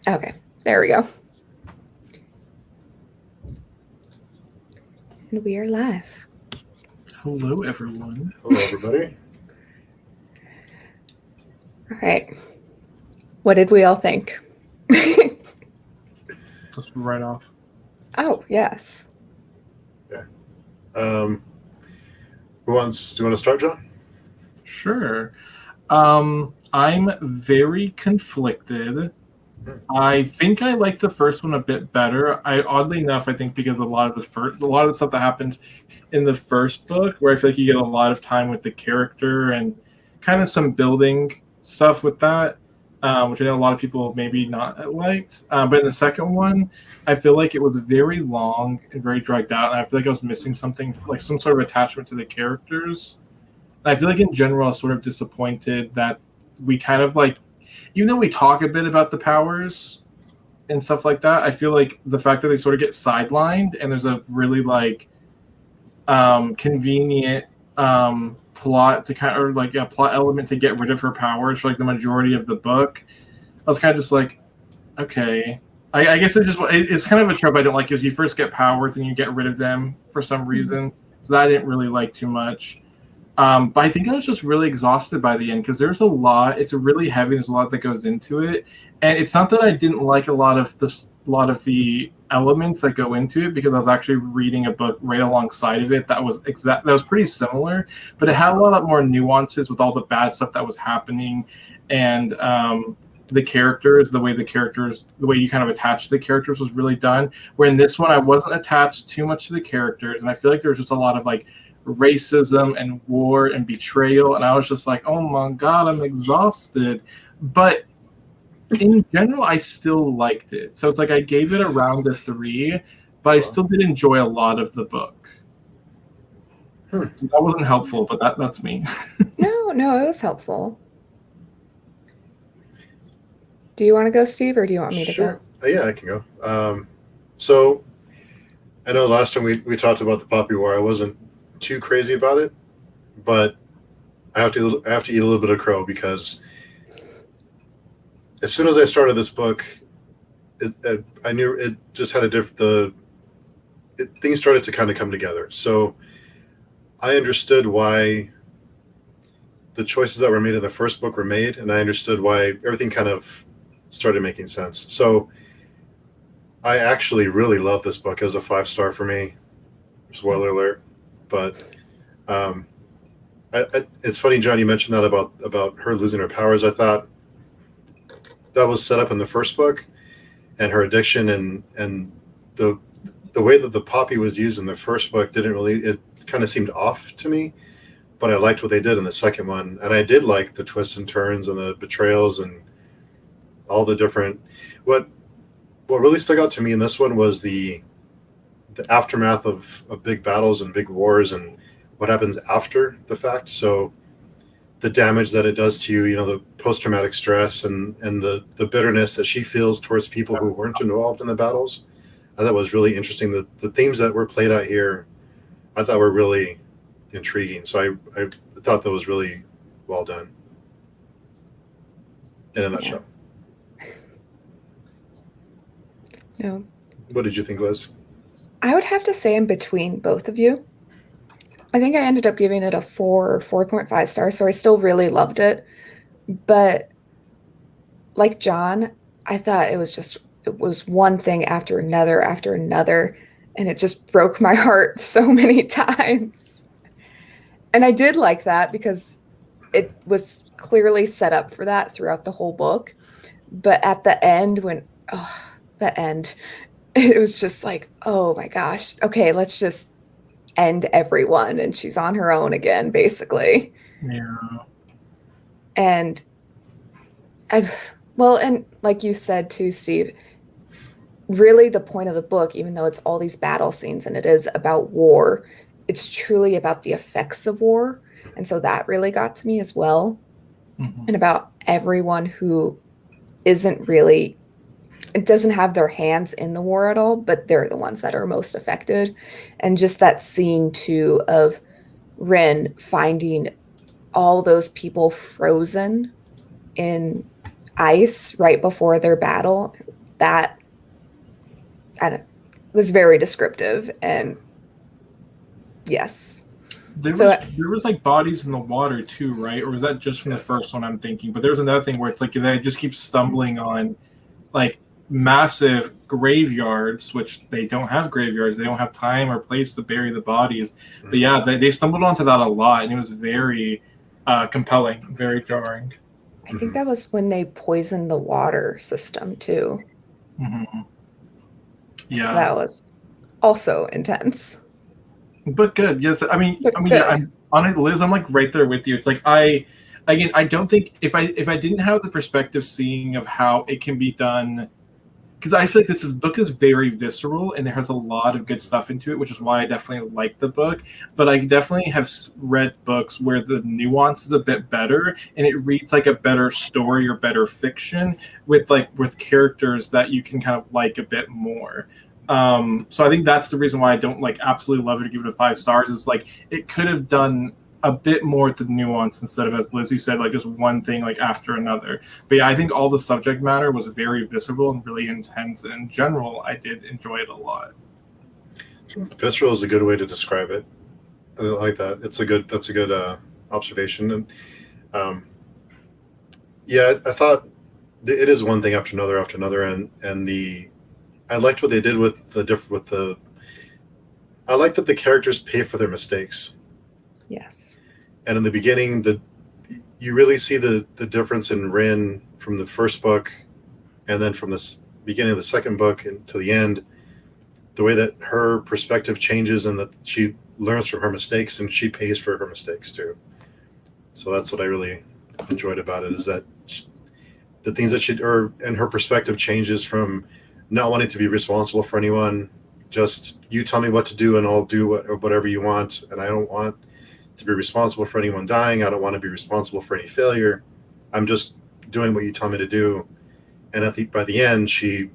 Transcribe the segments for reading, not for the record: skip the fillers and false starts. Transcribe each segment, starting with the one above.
Okay, there we go. And we are live. Hello, everyone. Hello, everybody. All right. What did we all think? Just right off. Oh, yes. Yeah. Do you want to start, John? Sure. I'm very conflicted. I think I like the first one a bit better. Oddly enough, I think because a lot of the stuff that happens in the first book, where I feel like you get a lot of time with the character and kind of some building stuff with that, which I know a lot of people maybe not liked. But in the second one, I feel like it was very long and very dragged out, and I feel like I was missing something, like some sort of attachment to the characters. And I feel like in general, I was sort of disappointed that we kind of like, even though we talk a bit about the powers and stuff like that, I feel like the fact that they sort of get sidelined and there's a really like convenient plot to kind of, or like a plot element to get rid of her powers for like the majority of the book. I was kind of just like, okay. I guess it's kind of a trope I don't like, is you first get powers and you get rid of them for some reason. So that I didn't really like too much. But I think I was just really exhausted by the end because there's a lot. It's really heavy. There's a lot that goes into it, and it's not that I didn't like a lot of the elements that go into it, because I was actually reading a book right alongside of it that was pretty similar, but it had a lot more nuances with all the bad stuff that was happening, and the characters, the way you kind of attach to the characters was really done. Where in this one, I wasn't attached too much to the characters, and I feel like there was just a lot of like racism and war and betrayal, and I was just like, oh my god, I'm exhausted. But in general, I still liked it, so it's like I gave it around a 3, but I still did enjoy a lot of the book. That wasn't helpful, but that's me. No, it was helpful. Do you want to go, Steve, or do you want me to Sure. go? Yeah, I can go. So I know last time we talked about the Poppy War, I wasn't too crazy about it, but I have to eat a little bit of crow, because as soon as I started this book, I knew it just had things started to kind of come together. So I understood why the choices that were made in the first book were made, and I understood why everything kind of started making sense. So I actually really love this book. It was a 5-star for me. Spoiler alert. But it's funny, John, you mentioned that about her losing her powers. I thought that was set up in the first book, and her addiction and the way that the poppy was used in the first book it kind of seemed off to me. But I liked what they did in the second one, and I did like the twists and turns and the betrayals and all the different. What really stuck out to me in this one was the aftermath of big battles and big wars, and what happens after the fact. So the damage that it does to you, the post-traumatic stress and the bitterness that she feels towards people who weren't involved in the battles. I thought was really interesting. The themes that were played out here, I thought were really intriguing. So I thought that was really well done in a nutshell. No. What did you think, Liz? I would have to say in between both of you. I think I ended up giving it a 4 or 4.5 stars, so I still really loved it. But like John, I thought it was one thing after another, and it just broke my heart so many times. And I did like that because it was clearly set up for that throughout the whole book. But at the end, it was just like, oh my gosh, okay, let's just end everyone, and she's on her own again, basically. Yeah. And like you said too, Steve, really the point of the book, even though it's all these battle scenes and it is about war, it's truly about the effects of war. And so that really got to me as well. Mm-hmm. And about everyone who it doesn't have their hands in the war at all, but they're the ones that are most affected. And just that scene too of Rin finding all those people frozen in ice right before their battle that was very descriptive, and yes. There So was like bodies in the water too, right? Or was that just from the first one I'm thinking? But there's another thing where it's like they just keep stumbling on like massive graveyards, which they don't have graveyards. They don't have time or place to bury the bodies. But yeah, they stumbled onto that a lot, and it was very compelling, very jarring. I think that was when they poisoned the water system too. Mm-hmm. Yeah, That was also intense. but good. Yes, I mean, But yeah. good. I'm on it, Liz. I'm like right there with you. It's like I don't think if I didn't have the perspective seeing of how it can be done, because I feel like this book is very visceral and there has a lot of good stuff into it, which is why I definitely like the book. But I definitely have read books where the nuance is a bit better and it reads like a better story or better fiction with characters that you can kind of like a bit more. So I think that's the reason why I don't like absolutely love it or give it a 5 stars. Is like it could have done a bit more to the nuance instead of, as Lizzie said, like just one thing like after another. But yeah, I think all the subject matter was very visceral and really intense. And in general, I did enjoy it a lot. Visceral is a good way to describe it. I like that. That's a good observation. And yeah, I thought it is one thing after another, and I liked what they did with the. I like that the characters pay for their mistakes. Yes. And in the beginning, you really see the difference in Rin from the first book, and then from the beginning of the second book and to the end, the way that her perspective changes and that she learns from her mistakes and she pays for her mistakes too. So that's what I really enjoyed about it, is that the things that and her perspective changes from not wanting to be responsible for anyone, just you tell me what to do and I'll do whatever you want, and I don't want to be responsible for anyone dying. I don't want to be responsible for any failure. I'm just doing what you tell me to do. And by the end, she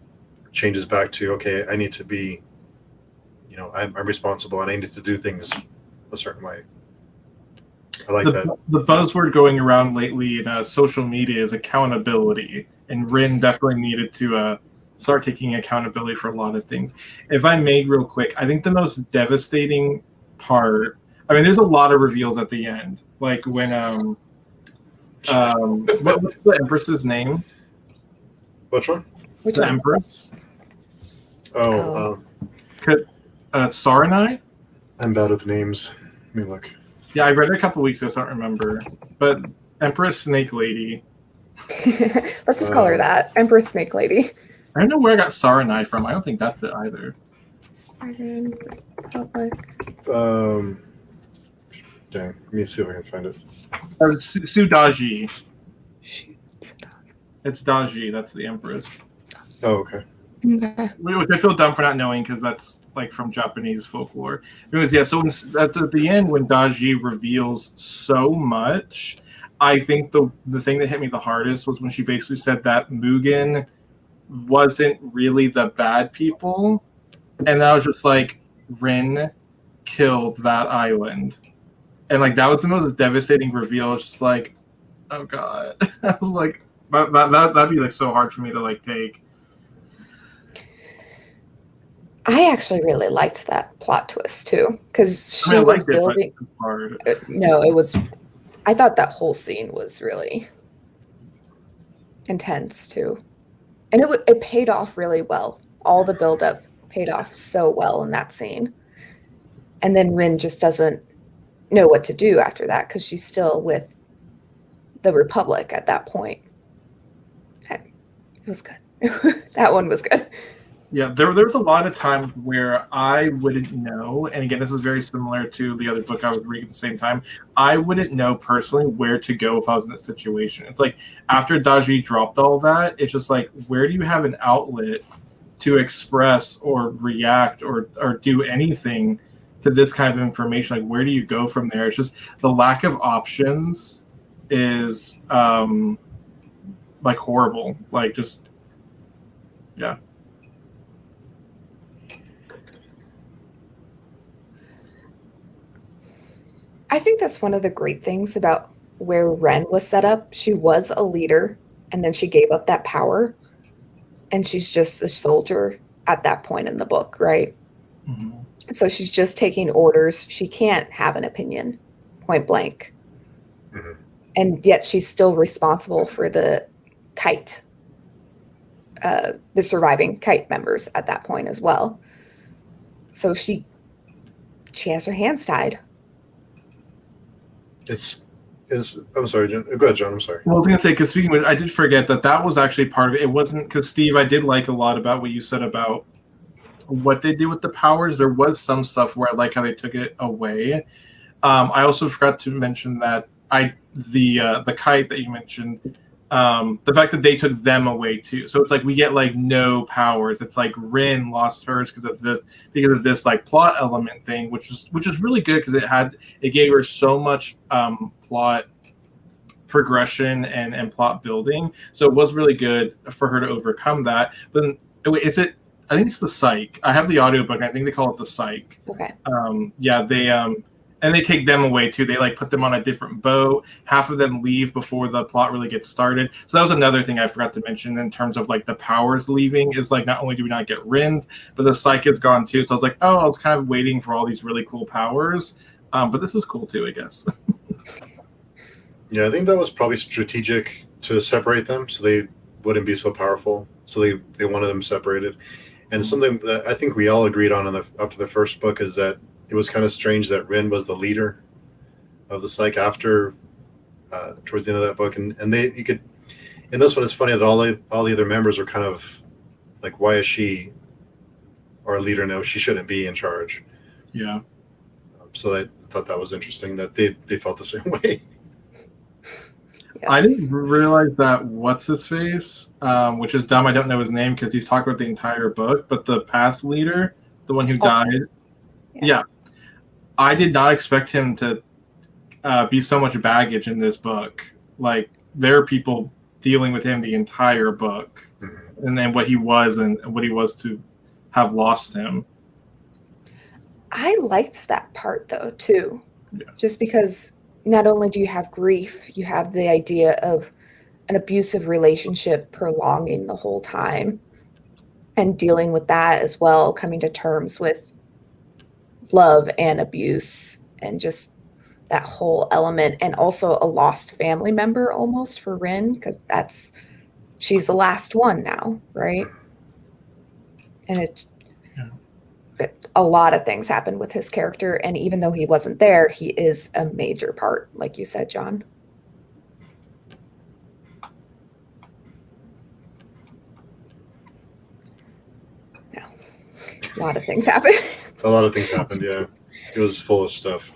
changes back to, okay, I need to be, I'm responsible and I need to do things a certain way. I like that. The buzzword going around lately in social media is accountability, and Rin definitely needed to start taking accountability for a lot of things. If I may, real quick, I think the most devastating part. I mean, there's a lot of reveals at the end, like when what's the Empress's name? Which one? Which the one? Empress. Saranai. I'm bad with names. Let me look. Yeah, I read it a couple weeks ago, so I don't remember. But Empress Snake Lady. Let's just call her that. Empress Snake Lady. I don't know where I got Saranai from. I don't think that's it either. Iron Republic. Dang, let me see if I can find it. Sudaji. Shoot. It's Daji. That's the Empress. Oh, okay. Okay. Which I feel dumb for not knowing because that's like from Japanese folklore. Anyways, yeah. So that's at the end when Daji reveals so much. I think the thing that hit me the hardest was when she basically said that Mugen wasn't really the bad people, and I was just like, Rin killed that island. And like that was the most devastating reveal. It's just like, oh god. I was like, that'd be like so hard for me to like take. I actually really liked that plot twist too, because she was building. No, it was. I thought that whole scene was really intense too, and it paid off really well. All the buildup paid off so well in that scene, and then Rin just doesn't know what to do after that because she's still with the Republic at that point. It was good. That one was good. Yeah, there was a lot of times where I wouldn't know, and again, this is very similar to the other book I was reading at the same time. I wouldn't know personally where to go if I was in this situation. It's like after Daji dropped all that, it's just like, where do you have an outlet to express or react or do anything to this kind of information? Like, where do you go from there? It's just the lack of options is like horrible. Like, just yeah. I think that's one of the great things about where Ren was set up. She was a leader, and then she gave up that power. and she's just a soldier at that point in the book, right? Mhm. So she's just taking orders. She can't have an opinion, point blank. Mhm. And yet she's still responsible for the kite, the surviving kite members at that point as well. So she has her hands tied. I'm sorry, John. Go ahead, John. I'm sorry. Well, I was gonna say, because speaking of, I did forget that was actually part of it. It wasn't because Steve, I did like a lot about what you said about what they did with the powers. There was some stuff where I like how they took it away. I also forgot to mention that the kite that you mentioned, the fact that they took them away too. So it's like we get like no powers. It's like Rin lost hers because of this like plot element thing, which is really good because it gave her so much plot progression and plot building. So it was really good for her to overcome that. But then, wait, is it? I think it's the Psych. I have the audiobook. I think they call it the Psych. Okay. Yeah, they and they take them away too. They like put them on a different boat. Half of them leave before the plot really gets started. So that was another thing I forgot to mention in terms of like the powers leaving is like not only do we not get Rin's, but the Psych is gone too. So I was like, oh, I was kind of waiting for all these really cool powers. But this is cool too, I guess. Yeah, I think that was probably strategic to separate them so they wouldn't be so powerful. So they wanted them separated. And something that I think we all agreed on after the first book is that it was kind of strange that Rin was the leader of the Psych after towards the end of that book. And you could in this one it's funny that all the other members are kind of like, why is she our leader now? She shouldn't be in charge. Yeah. So I thought that was interesting that they felt the same way. Yes. I didn't realize that what's his face, which is dumb. I don't know his name because he's talked about the entire book. But the past leader, the one who died, yeah, I did not expect him to be so much baggage in this book. Like there are people dealing with him the entire book, and then what he was and what he was to have lost him. I liked that part though too, Yeah. just because not only do you have grief, you have the idea of an abusive relationship prolonging the whole time and dealing with that as well, coming to terms with love and abuse and just that whole element, and also a lost family member almost for Rin, because she's the last one now, right? And a lot of things happened with his character, and even though he wasn't there, he is a major part, like you said, John. No, a lot of things happened. A lot of things happened. Yeah, it was full of stuff.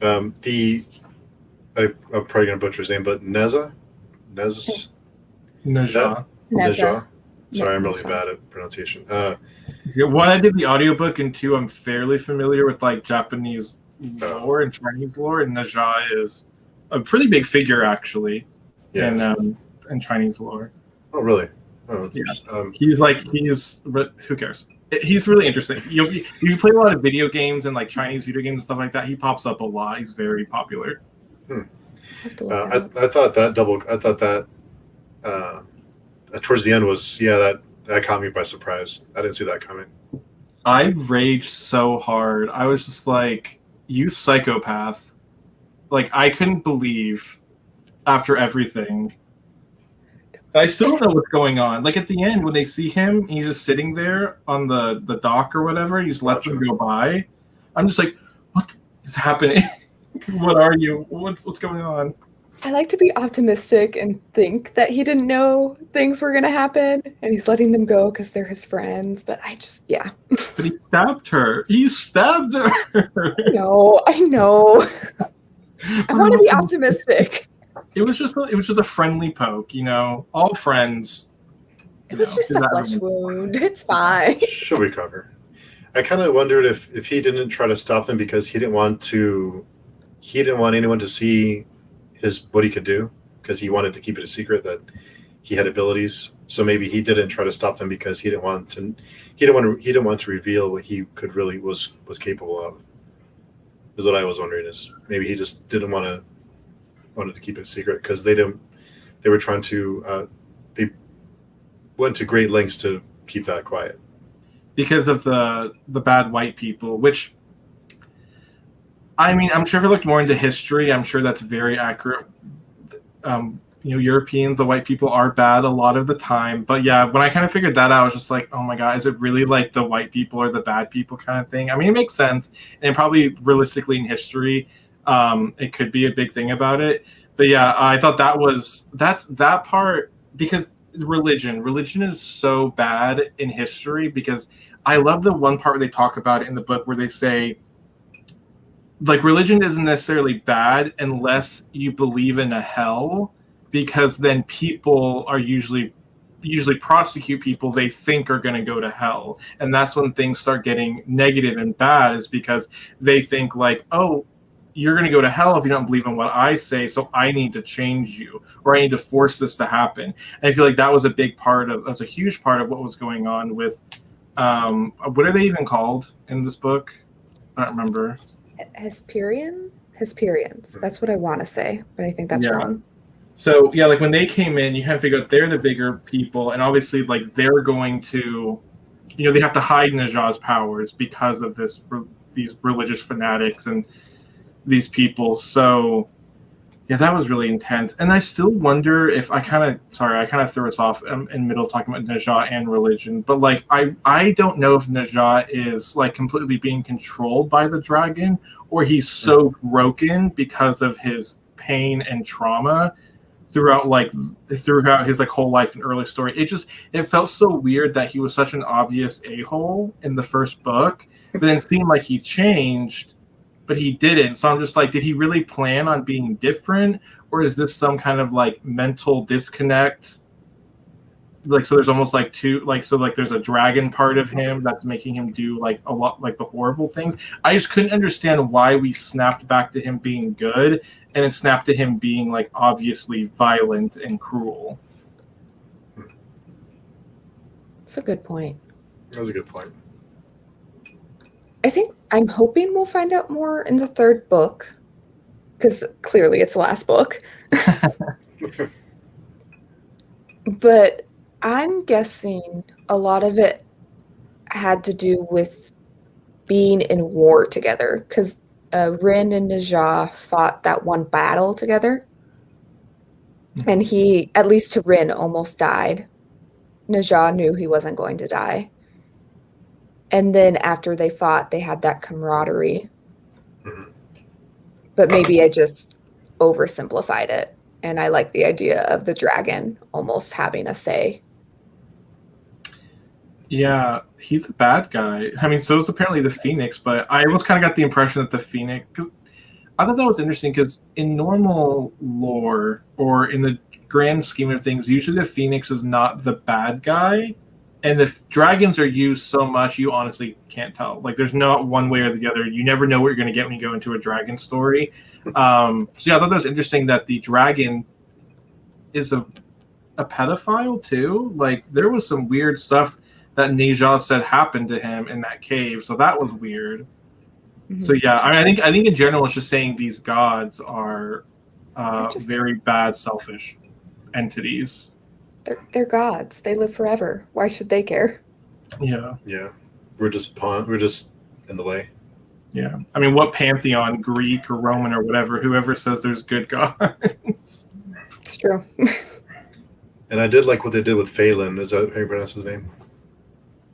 I'm probably gonna butcher his name, but Naja. Sorry, I'm really bad at pronunciation. One, I did the audiobook, and two, I'm fairly familiar with like Japanese lore and Chinese lore, and Naja is a pretty big figure actually in Chinese lore. Oh, really? Oh, he's who cares? He's really interesting. You play a lot of video games and like Chinese video games and stuff like that. He pops up a lot. He's very popular. I thought that towards the end was that caught me by surprise. I didn't see that coming. I raged so hard. I was just like, you psychopath. Like, I couldn't believe after everything. I still don't know what's going on. Like, at the end, when they see him, and he's just sitting there on the dock or whatever, he just lets them go by. I'm just like, what is happening? What are you? What's going on? I like to be optimistic and think that he didn't know things were going to happen, and he's letting them go because they're his friends. But But he stabbed her. He stabbed her. I know. I want to be optimistic. It was just a friendly poke, all friends. It was just a flesh wound. It's fine. She'll recover. I kind of wondered if he didn't try to stop them because he didn't want anyone to see what he could do, because he wanted to keep it a secret that he had abilities. So maybe he didn't try to stop them because he didn't want to reveal what he could really was capable of. Is what I was wondering, is maybe he just didn't wanted to keep it secret because they were trying to went to great lengths to keep that quiet. Because of the bad white people, which, I mean, I'm sure if I looked more into history, I'm sure that's very accurate. Europeans, the white people are bad a lot of the time. But yeah, when I kind of figured that out, I was just like, oh my God, is it really like the white people or the bad people kind of thing? I mean, it makes sense. And probably realistically in history, it could be a big thing about it. But yeah, I thought that's that part, because religion is so bad in history, because I love the one part where they talk about it in the book where they say, like, religion isn't necessarily bad unless you believe in a hell, because then people are usually prosecute people they think are going to go to hell, and that's when things start getting negative and bad, is because they think like, oh, you're going to go to hell if you don't believe in what I say, so I need to change you, or I need to force this to happen. And I feel like that was a huge part of what was going on with what are they even called in this book? I don't remember. Hesperians. That's what I want to say, but I think that's wrong. So yeah, like when they came in, you kind of figure out they're the bigger people, and obviously like they're going to, they have to hide Najah's powers because of these religious fanatics and these people. So yeah, that was really intense. And I still wonder if I kind of threw us off in middle talking about Najah and religion, but like I don't know if Najah is like completely being controlled by the dragon, or he's so broken because of his pain and trauma throughout his like whole life and early story. It felt so weird that he was such an obvious a-hole in the first book, but then it seemed like he changed, but he didn't. So I'm just like, did he really plan on being different, or is this some kind of like mental disconnect? Like, so there's almost like there's a dragon part of him that's making him do like a lot like the horrible things. I just couldn't understand why we snapped back to him being good and then snapped to him being like obviously violent and cruel. That's a good point. That was a good point. I'm hoping we'll find out more in the third book, because clearly it's the last book. But I'm guessing a lot of it had to do with being in war together, because Rin and Najah fought that one battle together. And he, at least to Rin, almost died. Najah knew he wasn't going to die. And then after they fought, they had that camaraderie. Mm-hmm. But maybe I just oversimplified it. And I like the idea of the dragon almost having a say. Yeah, he's a bad guy. I mean, so is apparently the Phoenix, but I almost kind of got the impression that the Phoenix... Cause I thought that was interesting, because in normal lore, or in the grand scheme of things, usually the Phoenix is not the bad guy, and the dragons are used so much you honestly can't tell. Like, there's not one way or the other. You never know what you're going to get when you go into a dragon story. So yeah, I thought that was interesting that the dragon is a pedophile too. Like, there was some weird stuff that Najah said happened to him in that cave, so that was weird. Mm-hmm. So yeah, I think in general it's just saying these gods are very bad, selfish entities. They're gods. They live forever. Why should they care? Yeah. Yeah. We're just in the way. Yeah. I mean, what pantheon, Greek or Roman or whatever, whoever says there's good gods? It's true. And I did like what they did with Phelan. Is that how you pronounce his name?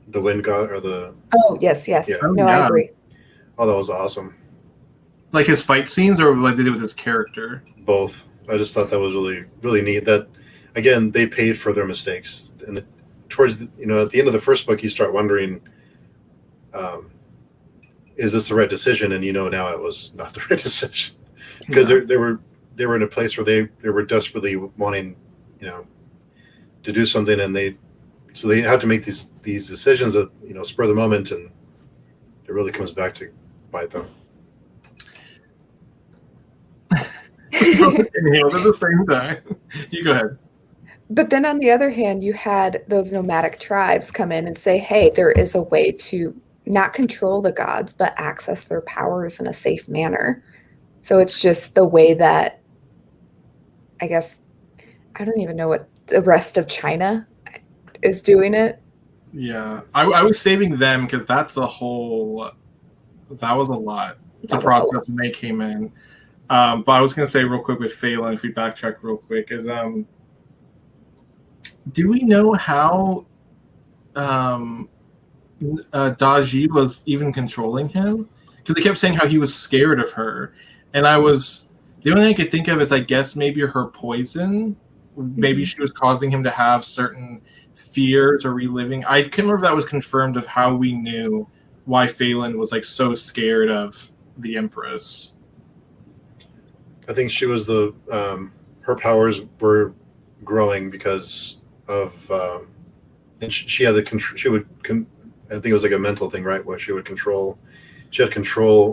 The wind god, or the... Oh, yes. Yeah. No, I agree. Oh, that was awesome. Like his fight scenes, or like they did with his character? Both. I just thought that was really, really neat. That, again, they paid for their mistakes. And towards the, at the end of the first book, you start wondering, is this the right decision? And now it was not the right decision, because they were in a place where they were desperately wanting, to do something, and they had to make these decisions that spur the moment, and it really comes back to bite them. At the same time. You go ahead. But then on the other hand, you had those nomadic tribes come in and say, hey, there is a way to not control the gods, but access their powers in a safe manner. So it's just the way that, I guess, I don't even know what the rest of China, is doing it. Yeah, I was saving them because that was a lot to process when they came in. But I was going to say real quick with Phelan, if we backtrack real quick, is do we know how Daji was even controlling him? Because they kept saying how he was scared of her, and the only thing I could think of is I guess maybe her poison. Maybe she was causing him to have certain fears or reliving. I can't remember if that was confirmed of how we knew why Phelan was like so scared of the Empress. I think she was her powers were growing because of, and she had the control. I think it was like a mental thing, right? Where she had control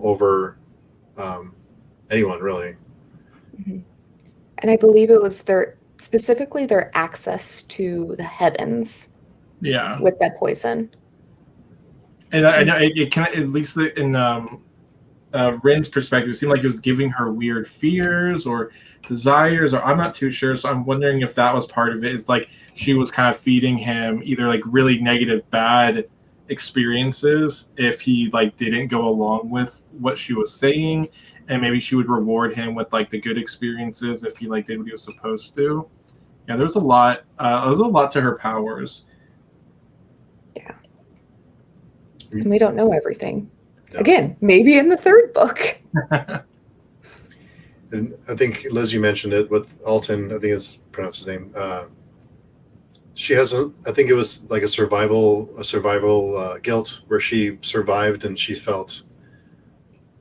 over anyone, really. Mm-hmm. And I believe it was specifically their access to the heavens. Yeah. With that poison. And I know it kind of, at least in Rin's perspective, it seemed like it was giving her weird fears or desires, or I'm not too sure. So I'm wondering if that was part of it. Is like she was kind of feeding him either like really negative, bad experiences if he like didn't go along with what she was saying, and maybe she would reward him with like the good experiences if he like did what he was supposed to. Yeah, there was a lot. To her powers. Yeah, and we don't know everything. Yeah. Again, maybe in the third book. And I think Liz, you mentioned it with Alton. I think it's pronounced his name. She has I think it was like a survival guilt where she survived and she felt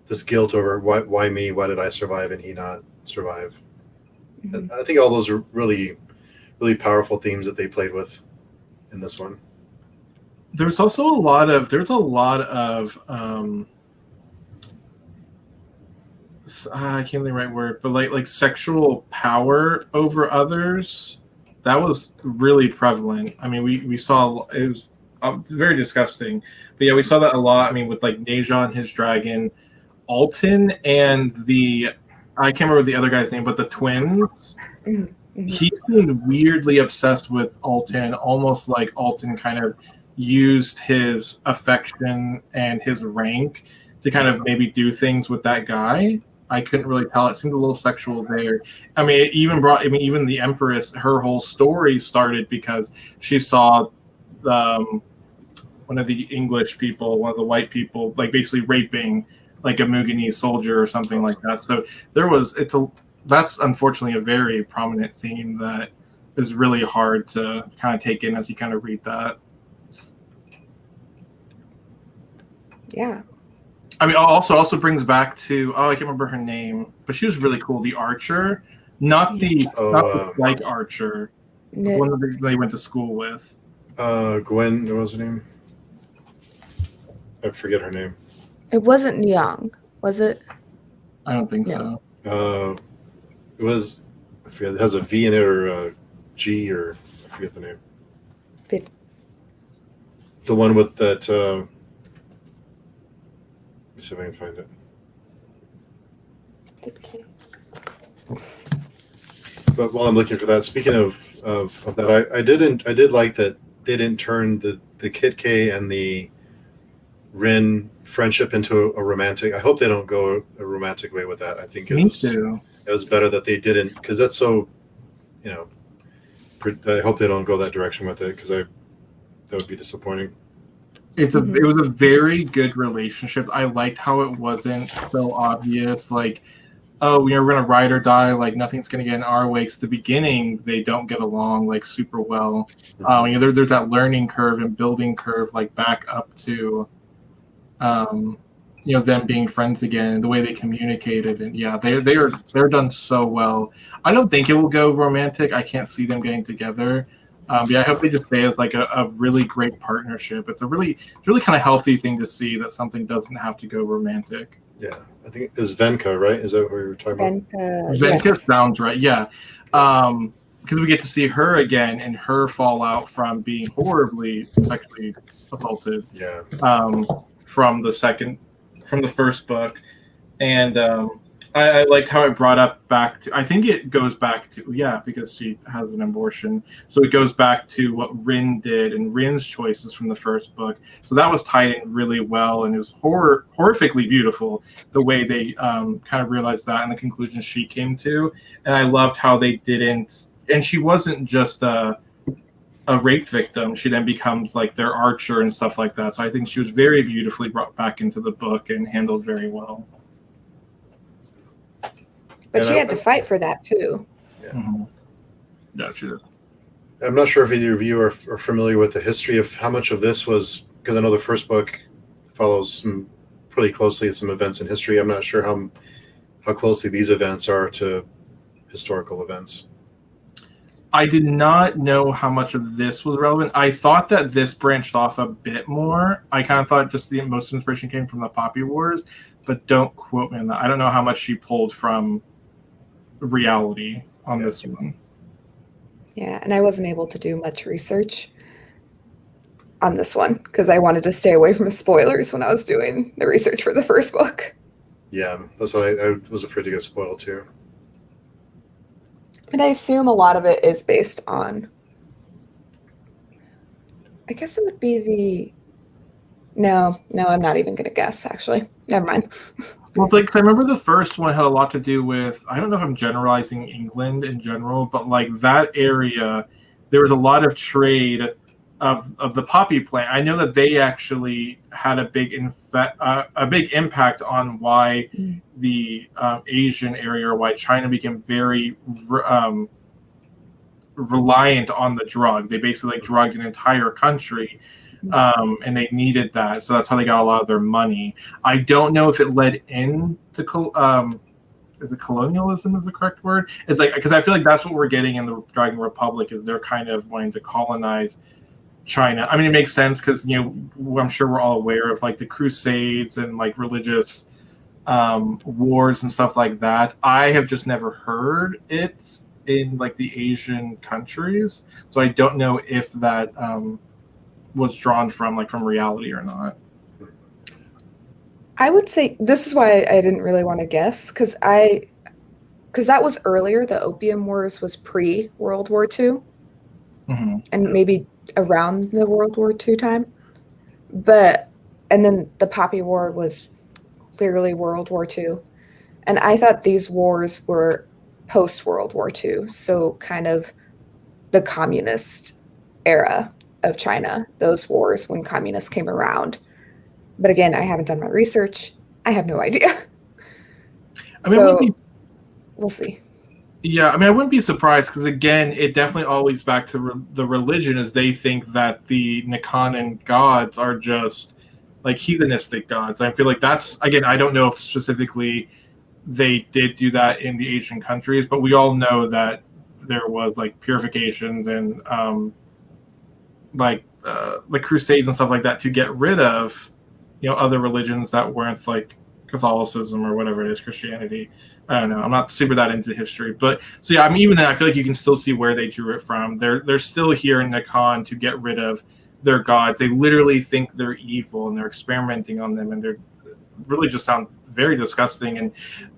this guilt over why me? Why did I survive and he not survive? Mm-hmm. I think all those are really, really powerful themes that they played with in this one. There's also a lot of I can't think of the right word, but like sexual power over others. That was really prevalent. I mean, we saw it was very disgusting, but yeah, we saw that a lot. I mean, with like Neja and his dragon, Alton and I can't remember the other guy's name, but the twins. Mm-hmm. He seemed weirdly obsessed with Alton, almost like Alton kind of used his affection and his rank to kind of maybe do things with that guy. I couldn't really tell. It seemed a little sexual there. I mean, even the Empress, her whole story started because she saw one of the English people, one of the white people, like basically raping like a Muganese soldier or something like that. So that's unfortunately a very prominent theme that is really hard to kind of take in as you kind of read that. Yeah. I mean, also brings back to I can't remember her name, but she was really cool. The archer, not the like archer, the one that they went to school with. Gwen, what was her name? I forget her name. It wasn't Young, was it? I don't think so. It was. I forget. It has a V in it or a G or I forget the name. The one with that. Let me see if I can find it. Okay. But while I'm looking for that, speaking of that, I did like that they didn't turn the Kit K and the Rin friendship into a romantic. I hope they don't go a romantic way with that. I think it was better that they didn't, because that's so, I hope they don't go that direction with it, because that would be disappointing. It was a very good relationship. I liked how it wasn't so obvious, like, oh, we're going to ride or die, like nothing's going to get in our way. Because the beginning, they don't get along like super well. There's that learning curve and building curve, like back up to, them being friends again, and the way they communicated, and yeah, they're done so well. I don't think it will go romantic. I can't see them getting together. I hope they just stay as like a really great partnership. It's a really kind of healthy thing to see, that something doesn't have to go romantic. Yeah, I think it's Venka, right? Is that what we were talking about? Venka yes. Sounds right. Yeah, because we get to see her again and her fallout from being horribly sexually assaulted. Yeah. From the first book, and I liked how it brought up back to. I think it goes back to because she has an abortion, so it goes back to what Rin did and Rin's choices from the first book. So that was tied in really well, and it was horrifically beautiful the way they kind of realized that and the conclusions she came to. And I loved how they didn't. And she wasn't just a rape victim. She then becomes like their archer and stuff like that. So I think she was very beautifully brought back into the book and handled very well. But she had to fight for that too. Yeah. Mm-hmm. Yeah, she did. I'm not sure if either of you are familiar with the history of how much of this was, because I know the first book follows pretty closely some events in history. I'm not sure how closely these events are to historical events. I did not know how much of this was relevant. I thought that this branched off a bit more. I kind of thought just the most inspiration came from the Poppy Wars, but don't quote me on that. I don't know how much she pulled from reality on this one. Yeah, and I wasn't able to do much research on this one because I wanted to stay away from spoilers when I was doing the research for the first book. Yeah, that's why I was afraid to get spoiled too. And I assume a lot of it is based on, I guess it would be no, I'm not even going to guess, actually. Never mind. Well, I remember the first one had a lot to do with, I don't know if I'm generalizing England in general, but like that area, there was a lot of trade of the poppy plant. I know that they actually had a big impact on why the Asian area or why China became very reliant on the drug. They basically drugged an entire country. And they needed that, so that's how they got a lot of their money. I don't know if it led into is it colonialism is the correct word? It's like, because I feel like that's what we're getting in the Dragon Republic, is they're kind of wanting to colonize China. I mean, it makes sense because I'm sure we're all aware of like the Crusades and like religious wars and stuff like that. I have just never heard it in like the Asian countries, so I don't know if that was drawn from reality or not. I would say this is why I didn't really want to guess, because that was earlier. The Opium Wars was pre-World War II, and maybe around the World War II time. And then the Poppy War was clearly World War II. And I thought these wars were post-World War II, so kind of the communist era of China, those wars when communists came around. But again, I haven't done my research. I have no idea. I mean, we'll see. Yeah, I mean, I wouldn't be surprised because, again, it definitely all leads back to the religion, as they think that the Nikanan gods are just like heathenistic gods. I feel like that's, again, I don't know if specifically they did do that in the Asian countries, but we all know that there was like purifications and like crusades and stuff like that to get rid of other religions that weren't like Catholicism or whatever it is, Christianity. I don't know, I'm not super that into history, but so yeah, I mean, even then I feel like you can still see where they drew it from. They're still here in Nikan to get rid of their gods. They literally think they're evil and they're experimenting on them, and they're really just sound very disgusting. And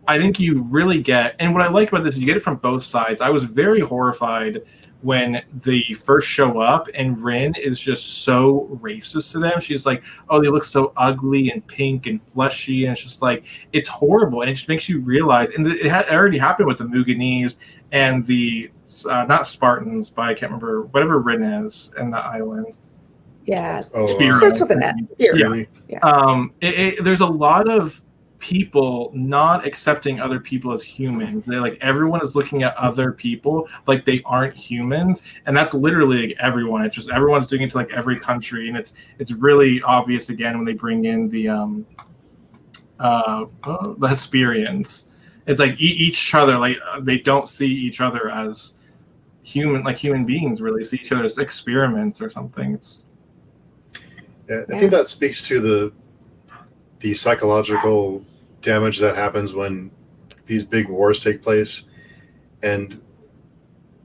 I think you really get, and what I like about this is you get it from both sides. I was very horrified when they first show up and Rin is just so racist to them. She's like, oh, they look so ugly and pink and fleshy, and it's just like, it's horrible. And it just makes you realize, and it had already happened with the Muganese and the not Spartans, but I can't remember, whatever Rin is in the island. Yeah. Spiro. Starts with an S. Yeah. There's a lot of people not accepting other people as humans. They like, everyone is looking at other people like they aren't humans, and that's literally like everyone. It's just everyone's doing it to like every country, and it's really obvious again when they bring in the Hesperians. It's like each other, like they don't see each other as human beings. Really see each other as experiments or something. I think that speaks to the psychological damage that happens when these big wars take place, and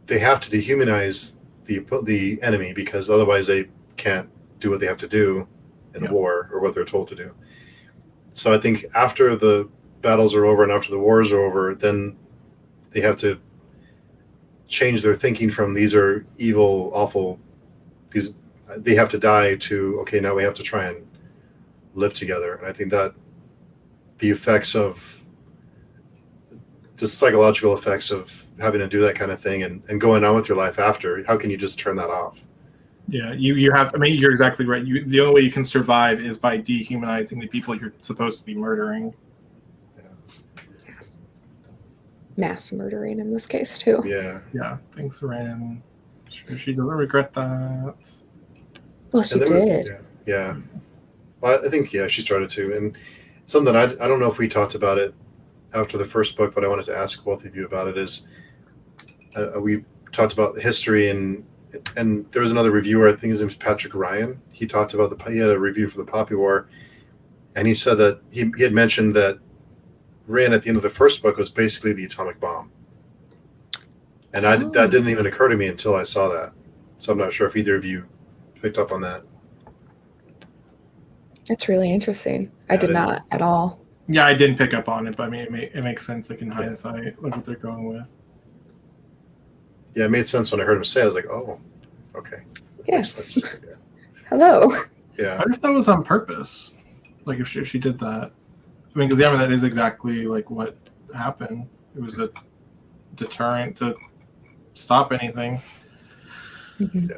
they have to dehumanize the enemy, because otherwise they can't do what they have to do in a war or what they're told to do. So I think after the battles are over and after the wars are over, then they have to change their thinking from these are evil, awful, these they have to die to okay, now we have to try and live together. And I think that the effects of just psychological effects of having to do that kind of thing and going on with your life after, how can you just turn that off? Yeah, you have. I mean, you're exactly right. The only way you can survive is by dehumanizing the people you're supposed to be murdering. Mass murdering in this case too. Yeah. Thanks, Ren. Sure, she doesn't regret that. Well, she did. Yeah. Well, I think she started to, and something I don't know if we talked about it after the first book, but I wanted to ask both of you about it. Is we talked about history and there was another reviewer, I think his name was Patrick Ryan. He talked about he had a review for the Poppy War, and he said that he had mentioned that Ren at the end of the first book was basically the atomic bomb, and that didn't even occur to me until I saw that. So I'm not sure if either of you picked up on that. That's really interesting. I did not at all. Yeah, I didn't pick up on it, but I mean, it makes sense. Like in hindsight, look what they're going with. Yeah, it made sense when I heard him say it. I was like, oh, okay. Yes. Hello. Yeah. I wonder if that was on purpose. Like if she did that. I mean, because that is exactly like what happened. It was a deterrent to stop anything. Mm-hmm. Yeah.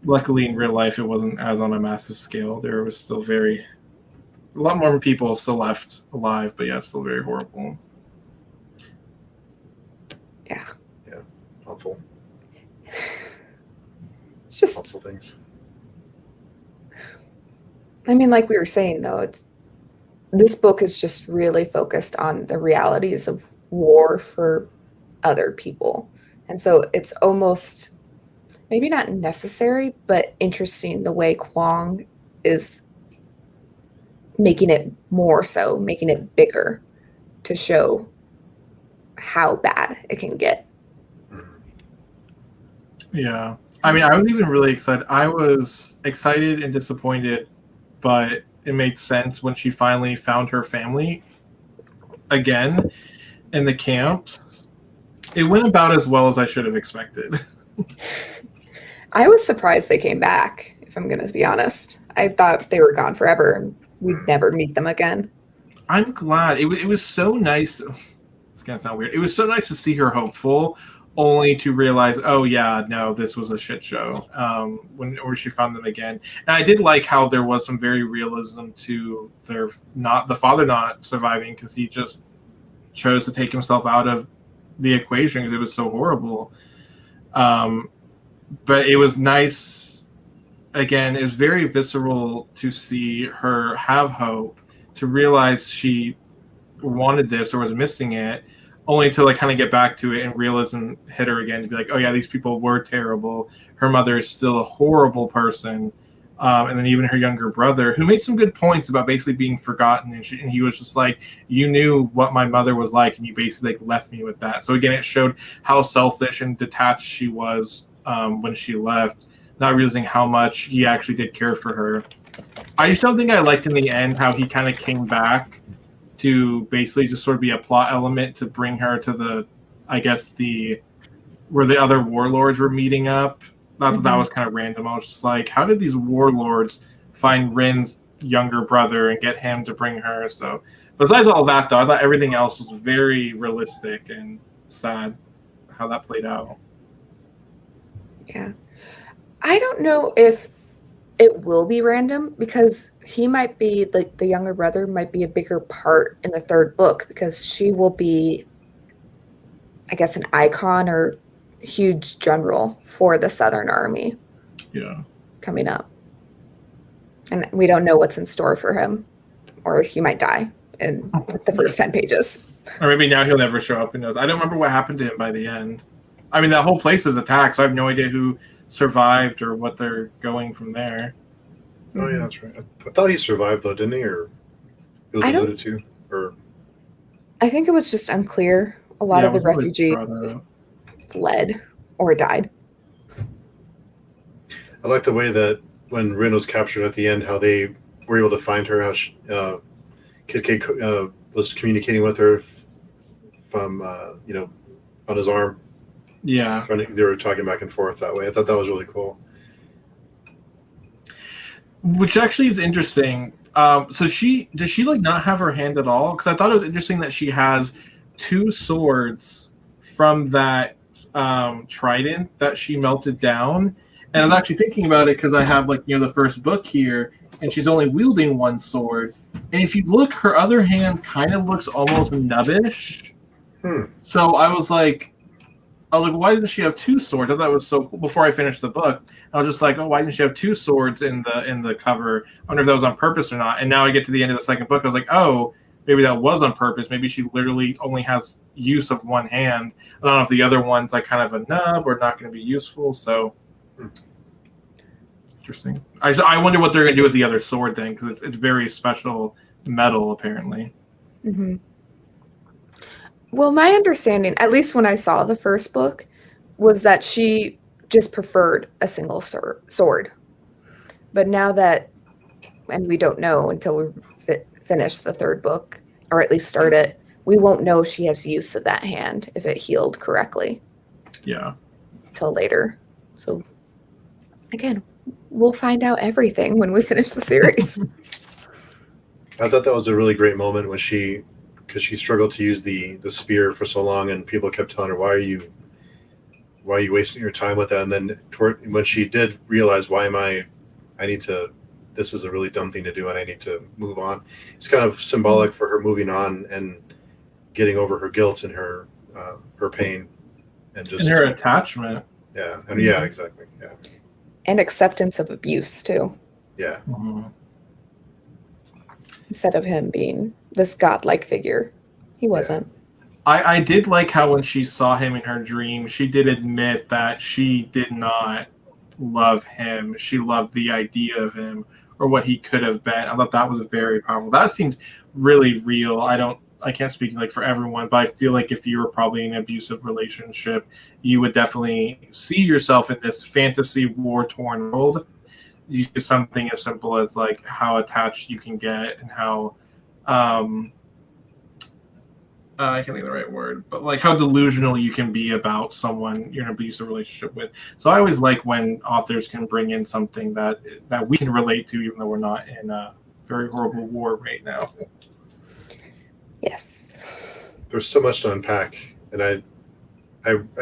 Luckily, in real life, it wasn't as on a massive scale. There was still a lot more people still left alive, but it's still very horrible. Yeah. Awful. It's just awful things. I mean, like we were saying though, this book is just really focused on the realities of war for other people. And so it's almost maybe not necessary, but interesting the way Kwong is making it more so, making it bigger to show how bad it can get. Yeah. I mean, I was even really excited. I was excited and disappointed, but it made sense when she finally found her family again in the camps. It went about as well as I should have expected. I was surprised they came back, if I'm going to be honest. I thought they were gone forever and we'd never meet them again. I'm glad. It was so nice. It's going to sound weird. It was so nice to see her hopeful, only to realize, oh yeah, no, this was a shit show. When she found them again, and I did like how there was some very realism to the father not surviving because he just chose to take himself out of the equation because it was so horrible. But it was nice. Again, it was very visceral to see her have hope, to realize she wanted this or was missing it, only to kind of get back to it and realism hit her again to be like, oh yeah, these people were terrible. Her mother is still a horrible person. And then even her younger brother, who made some good points about basically being forgotten. And he was just like, you knew what my mother was like, and you basically left me with that. So again, it showed how selfish and detached she was when she left, not realizing how much he actually did care for her. I just don't think I liked in the end how he kind of came back to basically just sort of be a plot element to bring her to where the other warlords were meeting up. Not that was kind of random. I was just like, how did these warlords find Ren's younger brother and get him to bring her? So besides all that, though, I thought everything else was very realistic and sad how that played out. Yeah. I don't know if it will be random because he might be, the younger brother might be a bigger part in the third book because she will be, I guess, an icon or huge general for the Southern Army. Yeah. Coming up. And we don't know what's in store for him, or he might die in the first 10 pages. Or maybe now he'll never show up. Who knows? I don't remember what happened to him by the end. I mean, that whole place is attacked, so I have no idea who survived or what they're going from there. Oh yeah, that's right. I thought he survived though, didn't he? Or it was alluded to? Or I think it was just unclear. A lot of the refugees just fled or died. I like the way that when Rin was captured at the end, how they were able to find her, how Kid K was communicating with her from on his arm. Yeah. They were talking back and forth that way. I thought that was really cool. Which actually is interesting. So does she like not have her hand at all? Because I thought it was interesting that she has 2 swords from that trident that she melted down. And I was actually thinking about it because I have like the first book here, and she's only wielding 1 sword. And if you look, her other hand kind of looks almost nubbish. So I was like, why didn't she have 2 swords? I thought it was so cool. Before I finished the book, I was just like, oh, why didn't she have 2 swords in the cover? I wonder if that was on purpose or not. And now I get to the end of the second book, I was like, oh, maybe that was on purpose. Maybe she literally only has use of 1 hand. I don't know if the other one's like kind of a nub or not going to be useful. So interesting. I wonder what they're going to do with the other sword then, because it's very special metal apparently. Mm-hmm. Well, my understanding, at least when I saw the first book, was that she just preferred a single sword. But now that, and we don't know until we finish the 3rd book, or at least start it, we won't know if she has use of that hand, if it healed correctly. Yeah. till later. So, again, we'll find out everything when we finish the series. I thought that was a really great moment when because she struggled to use the spear for so long, and people kept telling her, why are you wasting your time with that? And then when she did realize, this is a really dumb thing to do and I need to move on. It's kind of symbolic for her moving on and getting over her guilt and her pain and her attachment. Yeah. And yeah, exactly. Yeah. And acceptance of abuse too. Yeah. Mm-hmm. Instead of him being this godlike figure, he wasn't. I did like how when she saw him in her dream, she did admit that she did not love him. She loved the idea of him or what he could have been. I thought that was very powerful. That seemed really real. I can't speak like for everyone, but I feel like if you were probably in an abusive relationship, you would definitely see yourself in this fantasy war-torn world. You do something as simple as like how attached you can get and how I can't think of the right word, but like how delusional you can be about someone you're in an abusive relationship with. So I always like when authors can bring in something that we can relate to, even though we're not in a very horrible war right now. Yes. There's so much to unpack, and I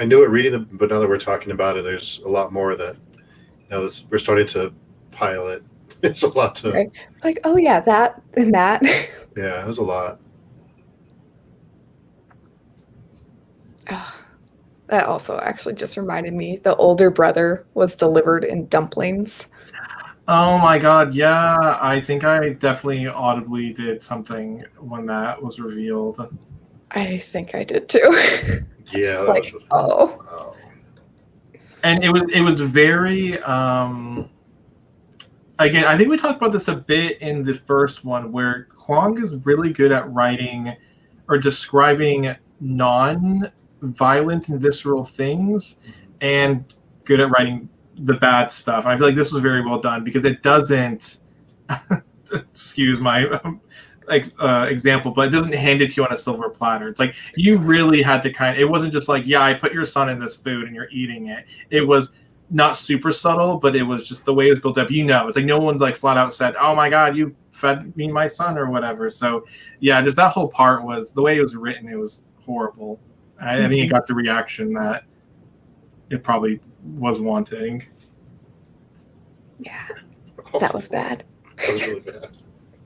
knew it reading them, but now that we're talking about it, there's a lot more that we're starting to pile it. It's a lot to. Right. It's like, oh yeah, that and that. Yeah, there's a lot. Oh, that also actually just reminded me the older brother was delivered in dumplings. Oh my god, yeah. I think I definitely audibly did something when that was revealed. I think I did too. Yeah. Just like, oh. And it was very again, I think we talked about this a bit in the first one, where Kwong is really good at writing or describing non-violent and visceral things, and good at writing the bad stuff. And I feel like this was very well done because it doesn't excuse my example, but it doesn't hand it to you on a silver platter. It's like you really had to it wasn't just like, yeah, I put your son in this food and you're eating it. It was not super subtle, but it was just the way it was built up. It's like no one like flat out said, oh my god, you fed me my son or whatever. So yeah, just that whole part was the way it was written. It was horrible. I think it got the reaction that it probably was wanting. Yeah, that was bad. That was really bad.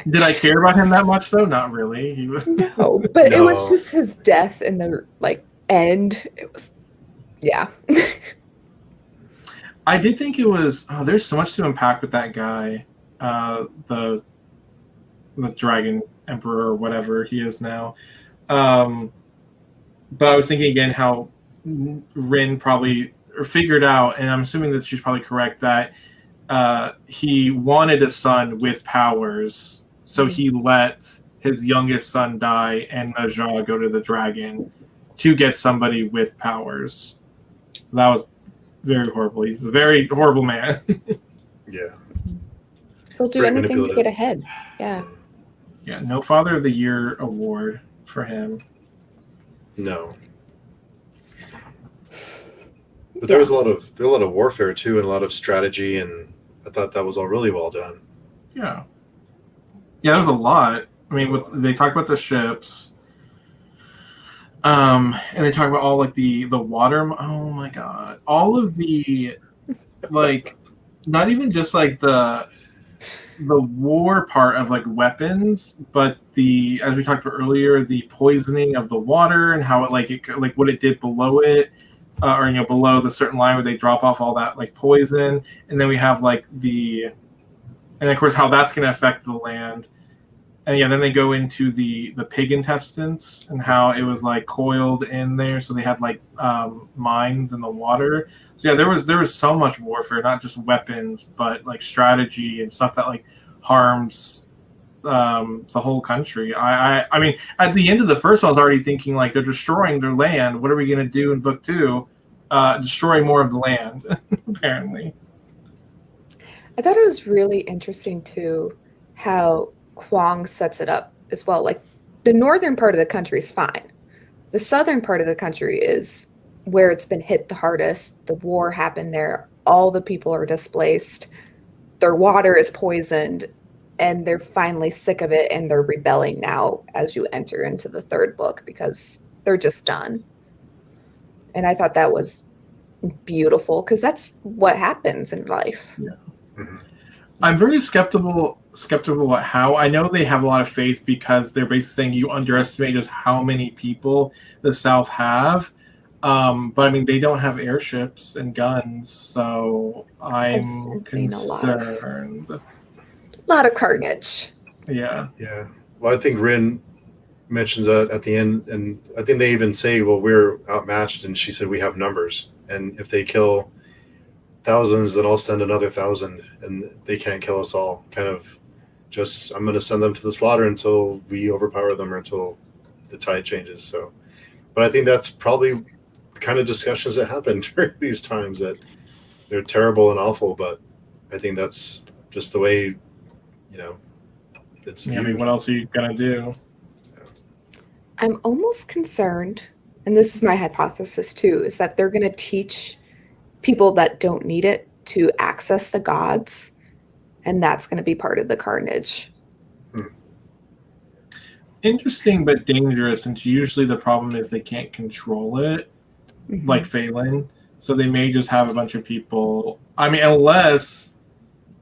Did I care about him that much though? Not really. No, but No. It was just his death in the end. It was, yeah. I did think it was. Oh, there's so much to unpack with that guy, the Dragon Emperor or whatever he is now. But I was thinking again how Rin probably figured out, and I'm assuming that she's probably correct, that he wanted a son with powers, so he let his youngest son die and Najah go to the dragon to get somebody with powers. That was very horrible. He's a very horrible man. Yeah. He'll do anything to get ahead. Yeah. Yeah, no Father of the Year award for him. No. But there was a lot of warfare too, and a lot of strategy, and I thought that was all really well done. Yeah. Yeah, there's a lot. I mean, they talk about the ships, and they talk about all like the water. Oh my god, all of the like, not even just like the war part of like weapons, but as we talked about earlier, the poisoning of the water and how it what it did below it, or below the certain line where they drop off all that like poison, and then we have like and of course how that's going to affect the land. And yeah, then they go into the pig intestines and how it was like coiled in there, so they had like mines in the water. So yeah, there was so much warfare, not just weapons, but like strategy and stuff that like harms the whole country. I mean, at the end of the first one, I was already thinking like they're destroying their land. What are we going to do in book 2? Destroy more of the land, apparently. I thought it was really interesting too how Kwong sets it up as well. Like the northern part of the country is fine. The southern part of the country is where it's been hit the hardest. The war happened there. All the people are displaced. Their water is poisoned, and they're finally sick of it, and they're rebelling now as you enter into the third book because they're just done. And I thought that was beautiful because that's what happens in life. Yeah. Mm-hmm. I'm very skeptical at how. I know they have a lot of faith because they're basically saying you underestimate just how many people the South have. But I mean, they don't have airships and guns, so I'm concerned. A lot of carnage. Yeah. Yeah. Well, I think Rin mentions that at the end, and I think they even say, well, we're outmatched, and she said we have numbers, and if they kill thousands, then I'll send another 1,000, and they can't kill us all. Kind of just, I'm going to send them to the slaughter until we overpower them or until the tide changes. So, but I think that's probably the kind of discussions that happen during these times, that they're terrible and awful, but I think that's just the way, it's. Yeah, I mean, what else are you going to do? I'm almost concerned, and this is my hypothesis too, is that they're going to teach people that don't need it to access the gods, and that's going to be part of the carnage. Interesting, but dangerous, since usually the problem is they can't control it, like Phelan. So they may just have a bunch of people. I mean, unless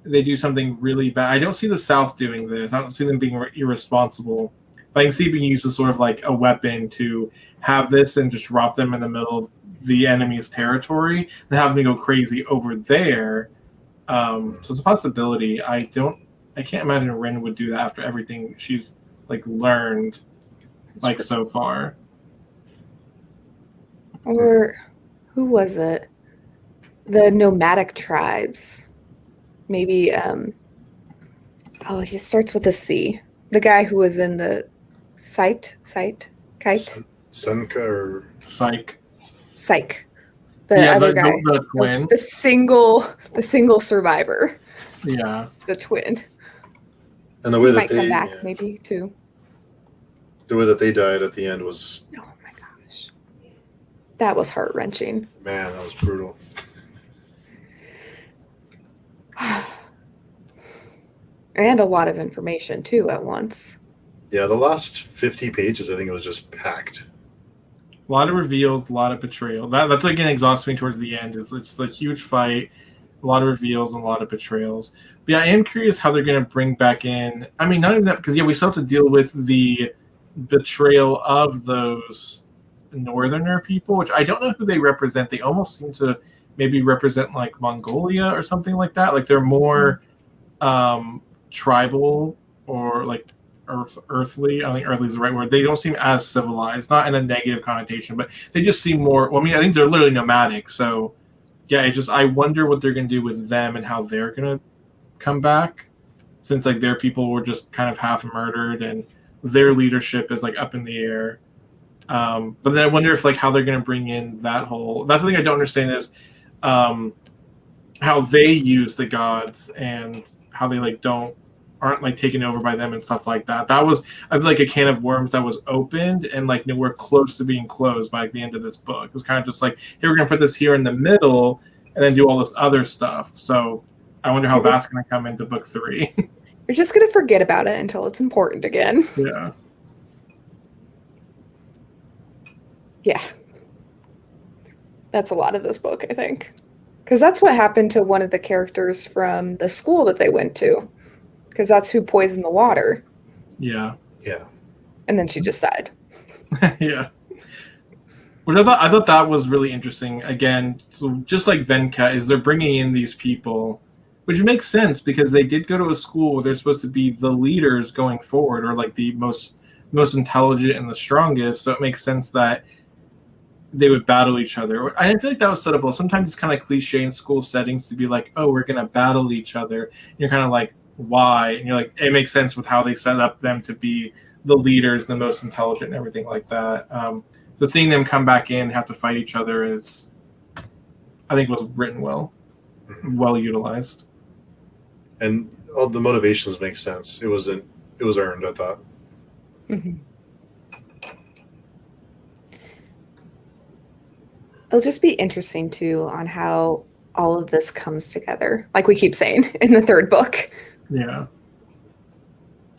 they do something really bad. I don't see the South doing this. I don't see them being irresponsible. But I can see being used as sort of like a weapon to have this and just drop them in the middle of the enemy's territory and have them go crazy over there. So it's a possibility. I can't imagine Rin would do that after everything she's like learned so far. Or who was it? The nomadic tribes. Maybe he starts with a C. The guy who was in the Kite? Senka or Psych. The other guy. The twin. The single survivor. Yeah. The twin. And the way that might come back maybe too. The way that they died at the end was, oh my gosh, that was heart-wrenching. Man, that was brutal. And a lot of information too at once. Yeah, the last 50 pages, I think it was just packed. A lot of reveals, a lot of betrayal. That's again exhausting towards the end. It's a huge fight, a lot of reveals and a lot of betrayals. But yeah, I am curious how they're going to bring back in. I mean, not even that, because we still have to deal with the betrayal of those northerner people, which I don't know who they represent. They almost seem to maybe represent like Mongolia or something like that. Like they're more tribal or like earthly. I don't think earthly is the right word. They don't seem as civilized, not in a negative connotation, but they just seem more. Well, I mean, I think they're literally nomadic. So yeah, I wonder what they're going to do with them and how they're going to come back, since like their people were just kind of half murdered and their leadership is like up in the air. But then I wonder if like how they're going to bring in that whole. That's the thing I don't understand is how they use the gods and how they like don't aren't like taken over by them and stuff like that. That was, I feel like, a can of worms that was opened and like we're close to being closed by like, the end of this book. It was kind of just like, hey, we're gonna put this here in the middle and then do all this other stuff. So I wonder how that's gonna come into book 3. You're just gonna forget about it until it's important again. Yeah. Yeah. That's a lot of this book, I think. Because that's what happened to one of the characters from the school that they went to. Because that's who poisoned the water. Yeah. Yeah. And then she just died. Yeah. Which I thought that was really interesting. Again, so just like Venka, is they're bringing in these people, which makes sense because they did go to a school where they're supposed to be the leaders going forward, or like the most intelligent and the strongest. So it makes sense that they would battle each other. I didn't feel like that was set up well. Sometimes it's kind of cliche in school settings to be like, oh, we're going to battle each other. And you're kind of like, why? And you're like, it makes sense with how they set up them to be the leaders, the most intelligent and everything like that. So seeing them come back in, have to fight each other is, I think, was written well utilized. And all the motivations make sense. It was earned, I thought. Mm-hmm. It'll just be interesting, too, on how all of this comes together, like we keep saying, in the 3rd book. Yeah.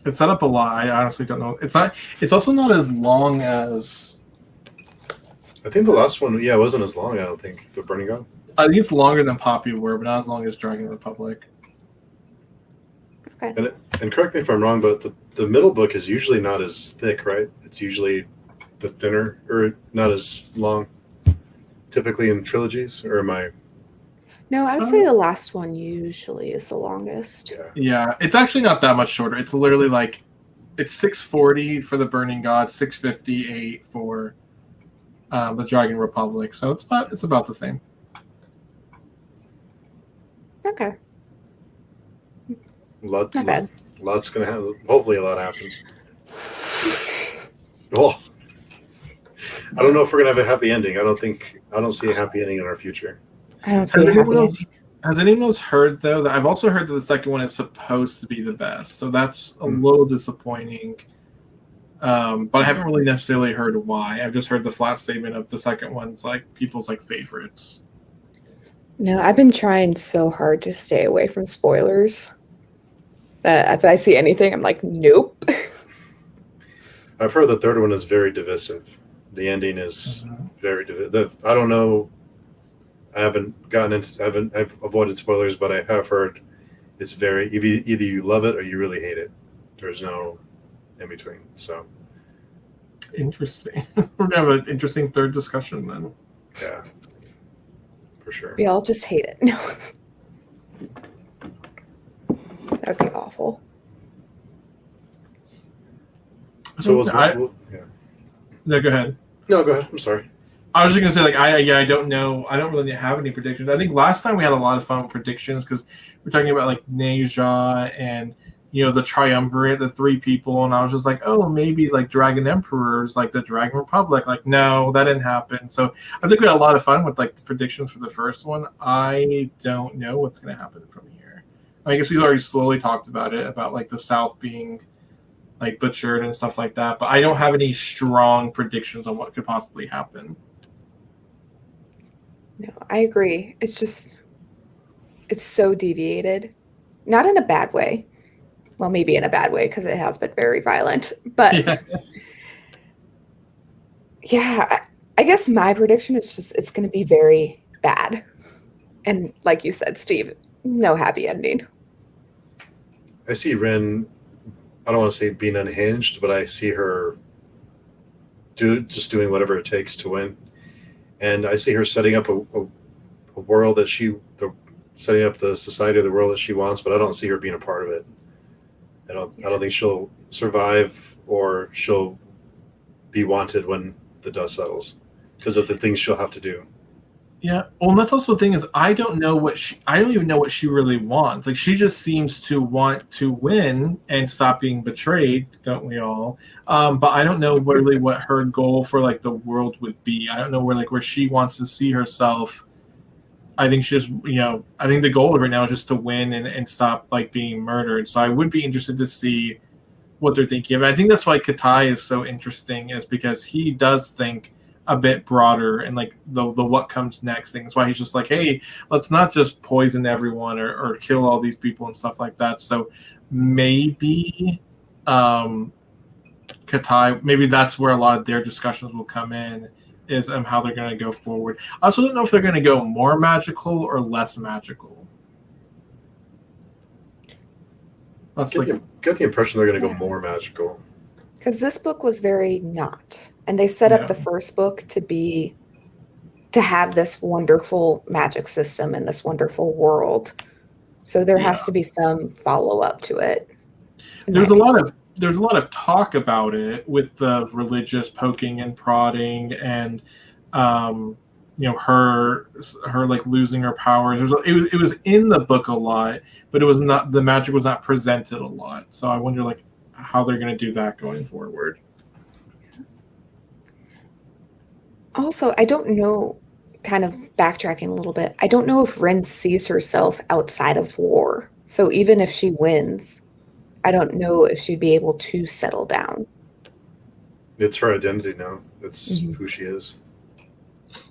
It's set up a lot. I honestly don't know. It's also not as long as... I think the last one, it wasn't as long, I don't think. The Burning God? I think it's longer than Poppy War, but not as long as Dragon Republic. Okay. And correct me if I'm wrong, but the middle book is usually not as thick, right? It's usually the thinner, or not as long. Typically in trilogies, or am I? No, I would say the last one usually is the longest. Yeah, it's actually not that much shorter. It's literally like, it's 640 for the Burning God, 658 for the Dragon Republic. So it's about the same. Okay. Not bad. Lots gonna happen. Hopefully, a lot happens. Well, I don't know if we're gonna have a happy ending. I don't see a happy ending in our future. I don't see a happy ending. Has anyone else heard, though, that I've also heard that the second one is supposed to be the best. So that's a little disappointing. But I haven't really necessarily heard why. I've just heard the flat statement of the second one's like people's like favorites. No, I've been trying so hard to stay away from spoilers that if I see anything, I'm like, nope. I've heard the third one is very divisive. The ending is very divisive. I don't know. I've avoided spoilers, but I have heard it's very, either you love it or you really hate it. There's no in between. So interesting. We're gonna have an interesting third discussion then. Yeah, for sure. We all just hate it. No. That'd be awful. So No, go ahead. No, go ahead. I'm sorry. I was just gonna say, like, I don't know. I don't really have any predictions. I think last time we had a lot of fun with predictions because we're talking about like Neja and the triumvirate, the 3 people, and I was just like, oh, maybe like Dragon Emperors, like the Dragon Republic. Like, no, that didn't happen. So I think we had a lot of fun with like the predictions for the first one. I don't know what's gonna happen from here. I guess we've already slowly talked about it, about like the South being like butchered and stuff like that, but I don't have any strong predictions on what could possibly happen. No, I agree. It's so deviated. Not in a bad way. Well, maybe in a bad way because it has been very violent. But yeah, I guess my prediction is just it's going to be very bad. And like you said, Steve, no happy ending. I see Ren, I don't want to say being unhinged, but I see her just doing whatever it takes to win. And I see her setting up a world that setting up the society of the world that she wants, but I don't see her being a part of it. I don't think she'll survive or she'll be wanted when the dust settles because of the things she'll have to do. Yeah. Well, and that's also the thing is I don't even know what she really wants. Like she just seems to want to win and stop being betrayed, don't we all? But I don't know really what her goal for like the world would be. I don't know where she wants to see herself. I think she's, I think the goal right now is just to win and stop like being murdered. So I would be interested to see what they're thinking of. I think that's why Katai is so interesting, is because he does think a bit broader and like the what comes next thing. That's why he's just like, hey, let's not just poison everyone or kill all these people and stuff like that. So maybe Katai, maybe that's where a lot of their discussions will come in, is how they're going to go forward. I also don't know if they're going to go more magical or less magical. That's Get the impression they're going to go more magical. Because this book was very not. And they set up the first book to have this wonderful magic system and this wonderful world. So there has to be some follow-up to it. There's a lot of talk about it with the religious poking and prodding and her like losing her powers. It was in the book a lot, but it was not, the magic was not presented a lot. So I wonder like how they're going to do that going forward. Also, I don't know, kind of backtracking a little bit, I don't know if Rin sees herself outside of war. So even if she wins, I don't know if she'd be able to settle down. It's her identity now. It's who she is.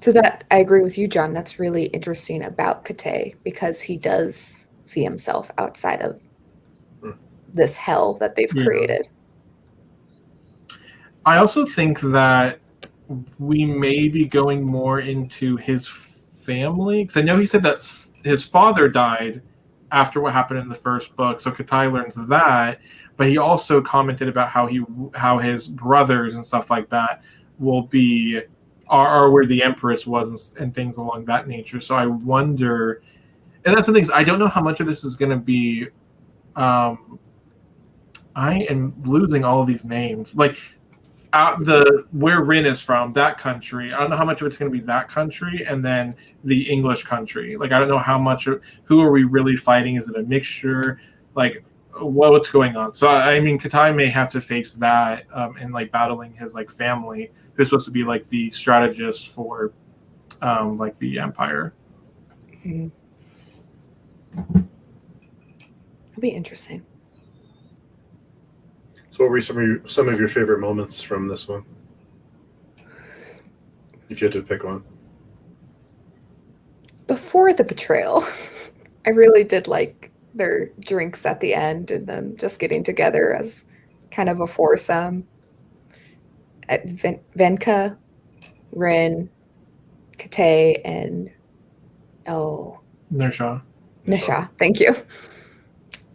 So that, I agree with you, John. That's really interesting about Kate, because he does see himself outside of this hell that they've created. I also think that we may be going more into his family, because I know he said that his father died after what happened in the first book, so Katai learns that, but he also commented about how his brothers and stuff like that are where the Empress was and things along that nature. So I wonder, and that's the thing, I don't know how much of this is going to be. I am losing all of these names, like where Rin is from, that country. I don't know how much of it's going to be that country and then the English country. Like, I don't know how much, who are we really fighting? Is it a mixture? Like, what's going on? So, I mean, Katai may have to face that in like battling his like family, who's supposed to be like the strategist for like the Empire. It'll be interesting. So what were some of your favorite moments from this one? If you had to pick one. Before the betrayal, I really did like their drinks at the end and them just getting together as kind of a foursome. Venka, Rin, Kate, and Nisha. Thank you.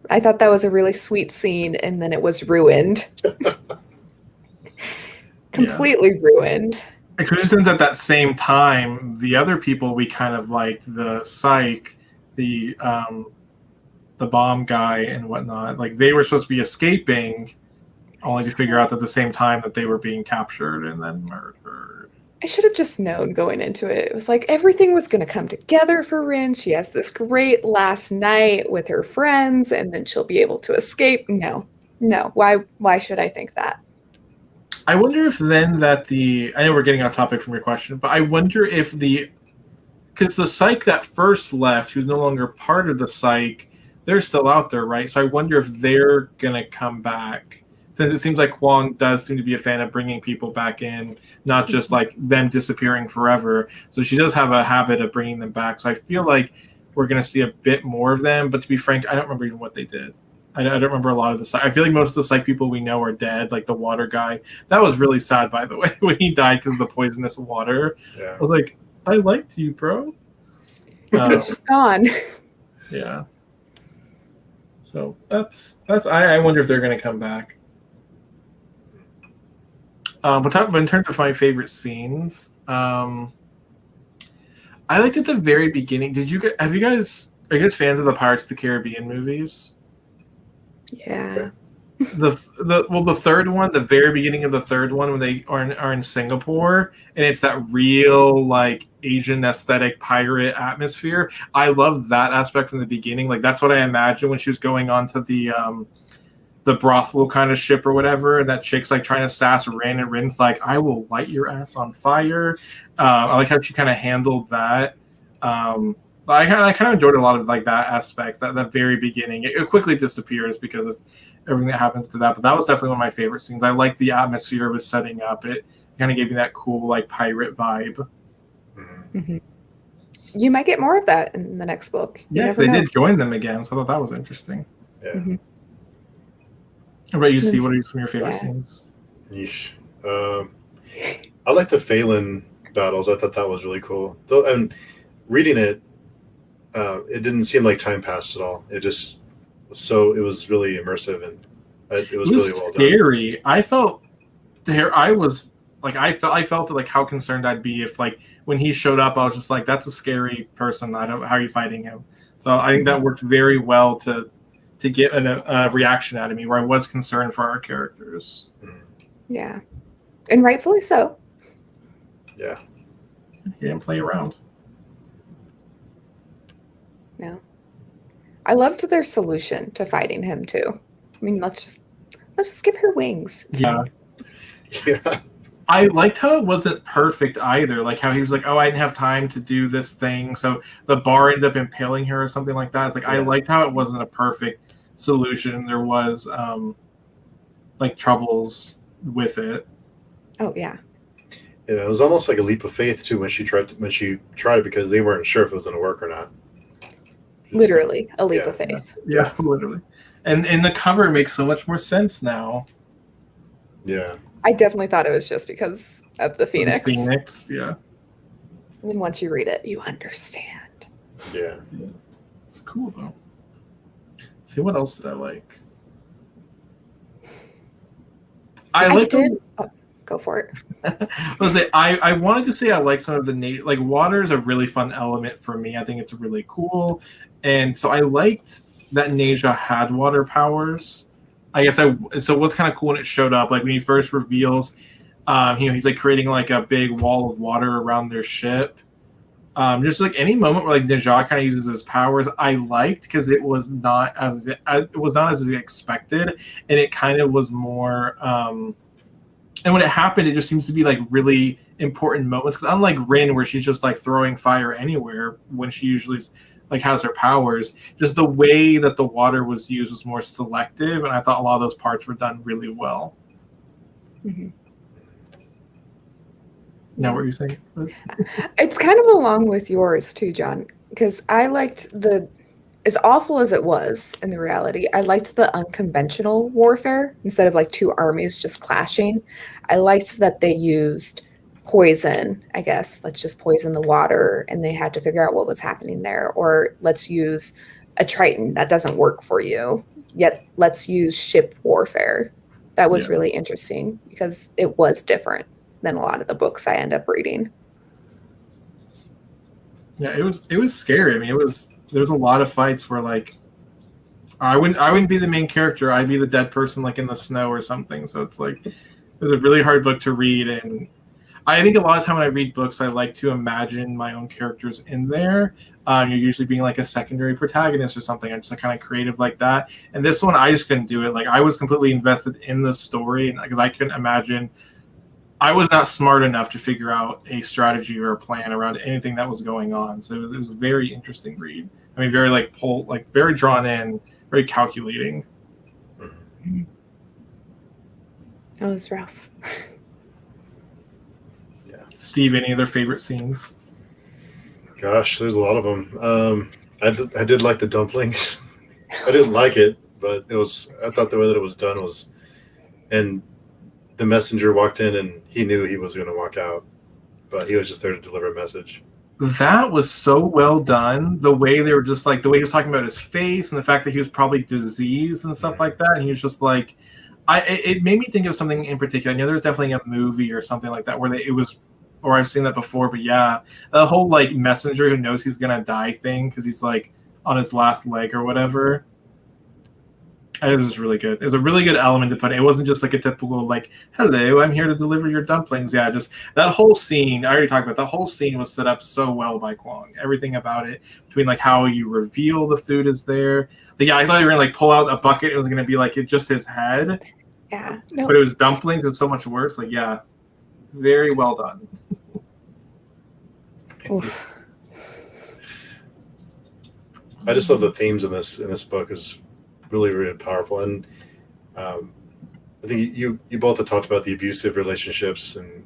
I thought that was a really sweet scene, and then it was ruined. Completely ruined. Since at that same time, the other people we kind of liked, the psych, the bomb guy and whatnot, like they were supposed to be escaping, only to figure out at the same time that they were being captured and then murdered. I should have just known going into it. It was like everything was going to come together for Rin. She has this great last night with her friends, and then she'll be able to escape. No. Why should I think that? I wonder if then that I know we're getting off topic from your question, but I wonder if because the psych that first left, who's no longer part of the psych, they're still out there, right? So I wonder if they're going to come back. Since it seems like Kwong does seem to be a fan of bringing people back in, not just like them disappearing forever. So she does have a habit of bringing them back. So I feel like we're going to see a bit more of them. But to be frank, I don't remember even what they did. I don't remember a lot of the psych. I feel like most of the psych people we know are dead, like the water guy. That was really sad, by the way, when he died because of the poisonous water. Yeah. I was like, I liked you, bro. It's just gone. Yeah. So that's. I wonder if they're going to come back. But in terms of my favorite scenes, I liked at the very beginning. Are you guys fans of the Pirates of the Caribbean movies? Yeah. The third one, the very beginning of the third one, when they are in Singapore, and it's that real like Asian aesthetic pirate atmosphere. I love that aspect from the beginning. Like that's what I imagined when she was going on to the brothel kind of ship or whatever, and that chick's like trying to sass Rin, and Rin's like, I will light your ass on fire. I like how she kind of handled that. I kind of enjoyed a lot of like that aspect, that very beginning. It quickly disappears because of everything that happens to that. But that was definitely one of my favorite scenes. I like the atmosphere it was setting up. It kind of gave me that cool like pirate vibe. Mm-hmm. You might get more of that in the next book. You Yeah, never they know. did join them again, so I thought that was interesting. Yeah. Mm-hmm. How about you, see? What are some of your favorite Yeah. scenes? Yeesh. I like the Phelan battles. I thought that was really cool. Though, and reading it, it didn't seem like time passed at all. It just it was really immersive and it was really well done. Scary. I felt there. I felt like how concerned I'd be if like when he showed up, I was just like, that's a scary person. How are you fighting him? So I think that worked very well to get a reaction out of me where I was concerned for our characters. Yeah, and rightfully so. Yeah. He didn't play around. No, I loved their solution to fighting him too. I mean, let's just give her wings. It's Yeah. fine. Yeah. I liked how it wasn't perfect either. Like how he was like, "Oh, I didn't have time to do this thing," so the bar ended up impaling her or something like that. It's like I liked how it wasn't a perfect solution. There was like troubles with it. Oh yeah. Yeah, it was almost like a leap of faith too when she tried it because they weren't sure if it was going to work or not. Literally a leap of faith. Yeah, literally. And the cover makes so much more sense now. Yeah. I definitely thought it was just because of the Phoenix. The Phoenix, yeah. And then once you read it, you understand. Yeah. It's cool though. See, what else did I like? Go for it. I wanted to say I like some of the like water is a really fun element for me. I think it's really cool, and so I liked that Neja had water powers. I guess so. What's kind of cool when it showed up, like when he first reveals, he's like creating like a big wall of water around their ship. Just like any moment where like Neja kind of uses his powers, I liked because it was not as expected, and it kind of was more. And when it happened, it just seems to be like really important moments. Because unlike Rin, where she's just like throwing fire anywhere when she usually like has her powers, just the way that the water was used was more selective, and I thought a lot of those parts were done really well. Mm-hmm. Now, what are you saying? It's kind of along with yours too, John, because I liked as awful as it was in the reality, I liked the unconventional warfare instead of like two armies just clashing. I liked that they used poison, I guess. Let's just poison the water, and they had to figure out what was happening there. Or let's use a Triton. That doesn't work for you. Yet let's use ship warfare. That was really interesting because it was different than a lot of the books I end up reading. Yeah, it was scary. I mean, there was a lot of fights where like I wouldn't be the main character. I'd be the dead person like in the snow or something. So it's like it was a really hard book to read, and I think a lot of time when I read books, I like to imagine my own characters in there. You're usually being like a secondary protagonist or something. I'm just like kind of creative like that. And this one, I just couldn't do it. Like I was completely invested in the story, and because I couldn't imagine. I was not smart enough to figure out a strategy or a plan around anything that was going on. So it was a very interesting read. I mean, very very drawn in, very calculating. That was rough. Yeah. Steve, any other favorite scenes? Gosh, there's a lot of them. I did like the dumplings. I didn't like it, but I thought the way that it was done was, and the messenger walked in and he knew he was going to walk out, but he was just there to deliver a message. That was so well done. The way they were just like, the way he was talking about his face and the fact that he was probably diseased and stuff like that. And he was just like, it made me think of something in particular. I know there was definitely a movie or something like that where or I've seen that before, but yeah, the whole like messenger who knows he's going to die thing because he's like on his last leg or whatever. It was really good. It was a really good element to put in. It wasn't just like a typical like, hello, I'm here to deliver your dumplings. Yeah, just that whole scene, I already talked about, the whole scene was set up so well by Kwong. Everything about it, between like how you reveal the food is there. Like, yeah, I thought you were going to like pull out a bucket. It was going to be like just his head. Yeah. No. But it was dumplings. It was so much worse. Like, yeah, very well done. Oof. I just love the themes in this book is really, really powerful. And I think you both have talked about the abusive relationships, and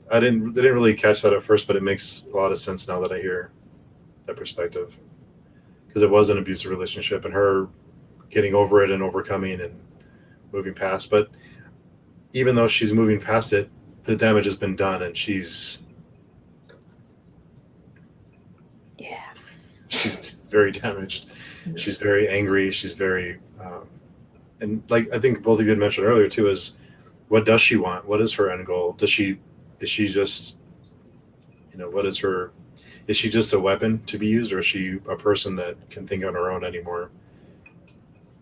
they didn't really catch that at first, but it makes a lot of sense now that I hear that perspective, because it was an abusive relationship and her getting over it and overcoming and moving past. But even though she's moving past it, the damage has been done, and she's very damaged. Yeah. She's very angry. She's very and like I think both of you had mentioned earlier too, is what does she want? What is her end goal? Is she just, what is her, is she just a weapon to be used, or is she a person that can think on her own anymore?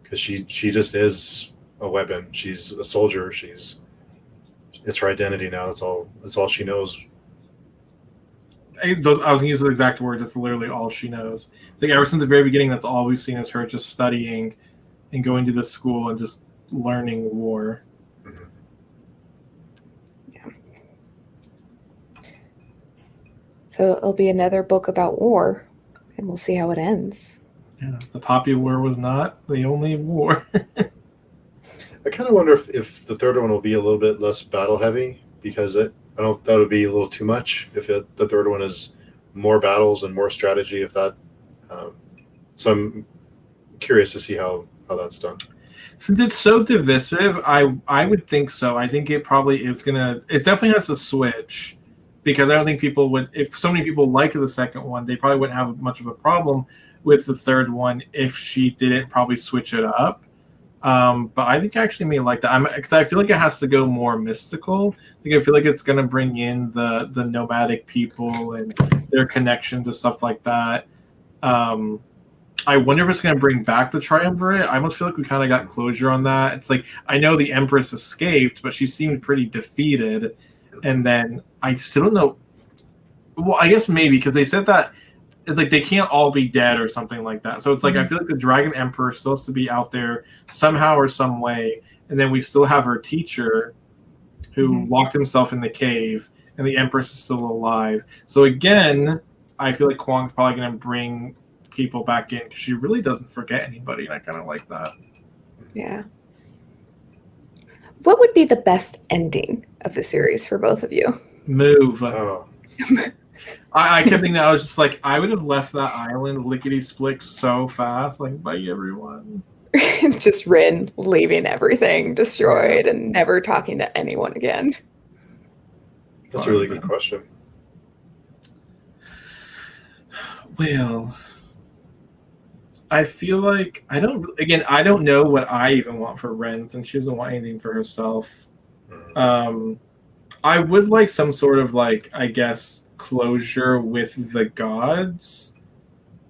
Because she just is a weapon. She's a soldier. It's her identity now. That's all she knows. I was going to use the exact word. That's literally all she knows. Like ever since the very beginning, that's all we've seen is her just studying and going to this school and just learning war. Mm-hmm. Yeah. So it'll be another book about war, and we'll see how it ends. Yeah, the Poppy War was not the only war. I kind of wonder if the third one will be a little bit less battle heavy, because I don't know if that would be a little too much. If the third one is more battles and more strategy, so I'm curious to see how that's done. Since it's so divisive, I would think so. I think it probably is gonna. It definitely has to switch, because I don't think people would. If so many people like the second one, they probably wouldn't have much of a problem with the third one if she didn't probably switch it up. But I think I actually may like that. Because I feel like it has to go more mystical. Like I feel like it's gonna bring in the nomadic people and their connection to stuff like that. I wonder if it's going to bring back the triumvirate. I almost feel like we kind of got closure on that. It's like, I know the Empress escaped, but she seemed pretty defeated. And then I still don't know. Well, I guess maybe because they said that it's like they can't all be dead or something like that. So it's like, I feel like the Dragon Emperor still has to be out there somehow or some way. And then we still have her teacher who locked himself in the cave, and the Empress is still alive. So again, I feel like Kwong's probably going to bring people back in, because she really doesn't forget anybody, and I kind of like that. Yeah. What would be the best ending of the series for both of you? Move. Oh. I kept thinking that. I was just like, I would have left that island lickety-split so fast. Like, bye, everyone. Just Rin leaving everything destroyed and never talking to anyone again. That's a really good question. Well, I feel like I don't know what I even want for Ren, and she doesn't want anything for herself. I would like some sort of, like, I guess, closure with the gods.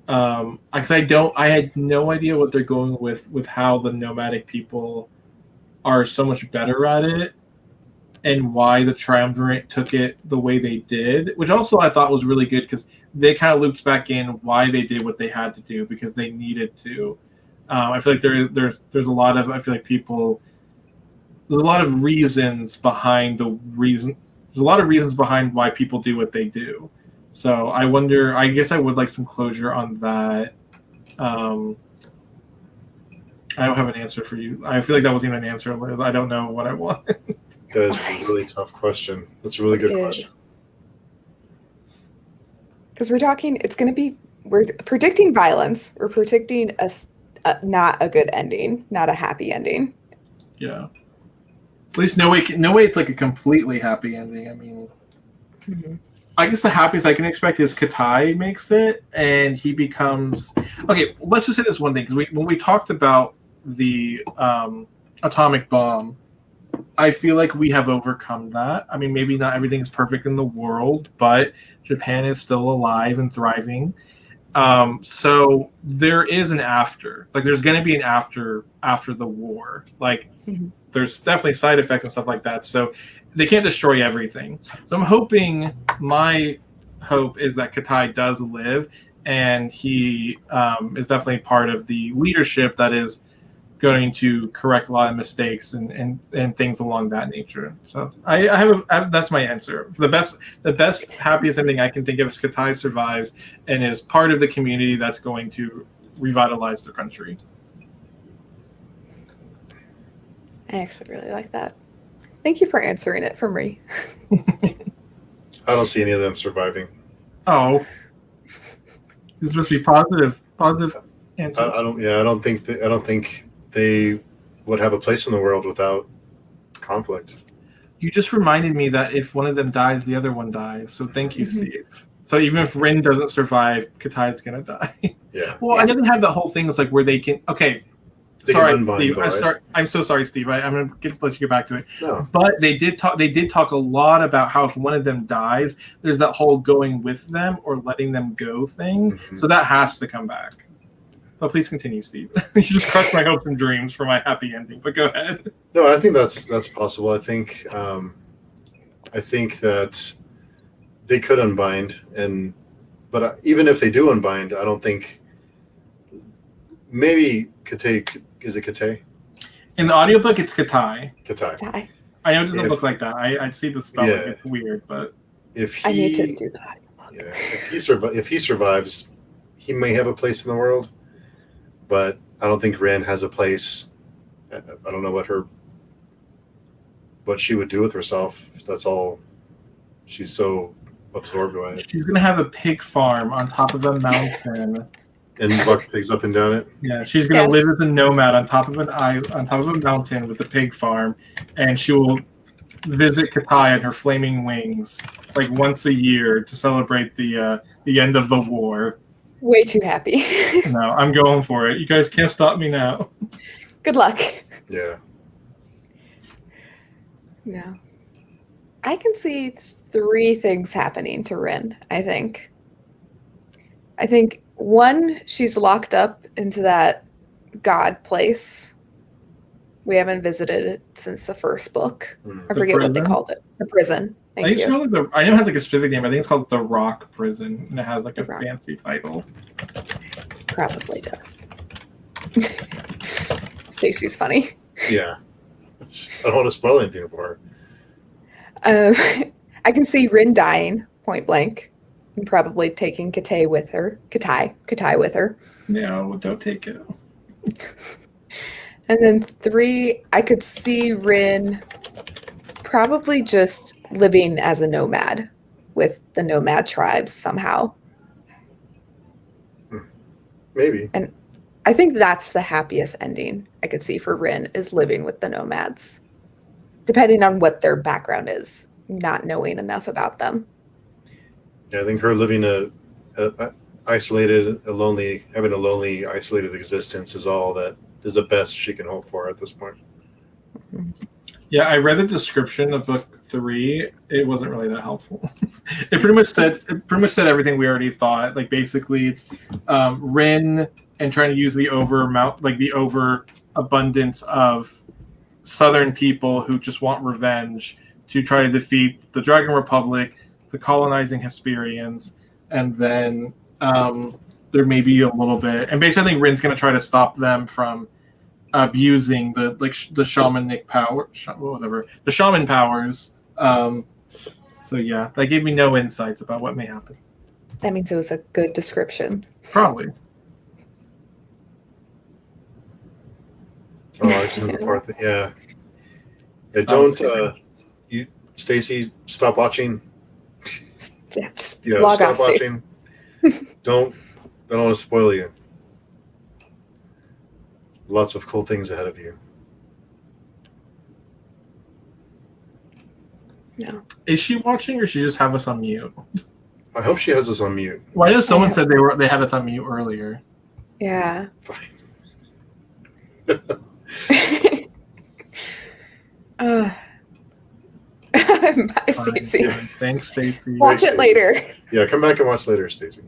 Because I had no idea what they're going with how the nomadic people are so much better at it, and why the triumvirate took it the way they did, which also I thought was really good, because they kind of loops back in why they did what they had to do, because they needed to. I feel like there's a lot of, I feel like people, there's a lot of reasons behind there's a lot of reasons behind why people do what they do. So I wonder, I guess I would like some closure on that. I don't have an answer for you. I feel like that wasn't even an answer, Liz. I don't know what I want. That is a really tough question. That's a really good question. Because we're predicting violence. We're predicting not a good ending, not a happy ending. Yeah. At least no way it's like a completely happy ending. I mean, I guess the happiest I can expect is Katai makes it, and he becomes... Okay, let's just say this one thing, because when we talked about the atomic bomb, I feel like we have overcome that. I mean, maybe not everything is perfect in the world, but Japan is still alive and thriving. So there is an after. Like, there's going to be an after the war. Like, there's definitely side effects and stuff like that. So they can't destroy everything. So I'm hoping, my hope is that Katai does live, and he is definitely part of the leadership that is going to correct a lot of mistakes and things along that nature. So that's my answer. The best, happiest ending I can think of is Katai survives and is part of the community that's going to revitalize their country. I actually really like that. Thank you for answering it for me. I don't see any of them surviving. Oh, this is supposed to be positive answers. I don't think they would have a place in the world without conflict. You just reminded me that if one of them dies, the other one dies. So thank you, Steve. So even if Rin doesn't survive, Katai's gonna die. Yeah. Well, I know they have that whole thing. It's like where they can. Okay. They Sorry, can unbind, Steve. though, right? I'm so sorry, Steve. I'm gonna let you get back to it. No. But they did talk a lot about how if one of them dies, there's that whole going with them or letting them go thing. Mm-hmm. So that has to come back. But please continue, Steve. You just crushed my hopes and dreams for my happy ending. But go ahead. No, I think that's possible. I think that they could unbind, but even if they do unbind, I don't think. Maybe Katay. Is it Katay? In the audiobook, it's Katai. Katai. I know it doesn't look like that. I see the spelling. Yeah. It's weird, but I need to do that. Yeah, if he survives, he may have a place in the world, but I don't think Ren has a place. I don't know what she would do with herself. That's all. She's so absorbed by it. She's gonna have a pig farm on top of a mountain. And buck pigs up and down it. Yeah, she's gonna live as a nomad on top of a mountain with a pig farm, and she will visit Katai on her flaming wings like once a year to celebrate the end of the war. Way too happy. No, I'm going for it. You guys can't stop me now. Good luck. Yeah. No. I can see 3 things happening to Rin, I think. One, she's locked up into that god place. We haven't visited it since the first book. I forget what they called it. The prison. Thank you. I know it has like a specific name. I think it's called the Rock Prison, and it has like a fancy title. Probably does. Stacy's funny. Yeah. I don't want to spoil anything for her. I can see Rin dying point blank. And probably taking Katai with her. No, don't take it. And then 3, I could see Rin probably just living as a nomad with the nomad tribes somehow. Maybe. And I think that's the happiest ending I could see for Rin, is living with the nomads. Depending on what their background is, not knowing enough about them. Yeah, I think her living having a lonely, isolated existence is the best she can hope for at this point. Yeah, I read the description of book 3. It wasn't really that helpful. It pretty much said everything we already thought. Like basically, it's Rin and trying to use the overabundance of Southern people who just want revenge to try to defeat the Dragon Republic, the colonizing Hesperians, and then there may be a little bit. And basically, I think Rin's going to try to stop them from abusing the shamanic power, the shaman powers. So yeah, that gave me no insights about what may happen. That means it was a good description. Probably. Oh, I just the part that yeah. Don't you, Stacy, stop watching. Yeah, just log stop off. watching. I don't want to spoil you. Lots of cool things ahead of you. No. Is she watching, or she just have us on mute? I hope she has us on mute. Why does someone said they had us on mute earlier? Yeah. Fine. Bye, Stacey. Yeah. Thanks, Stacey. Watch it later. Yeah, come back and watch later, Stacey.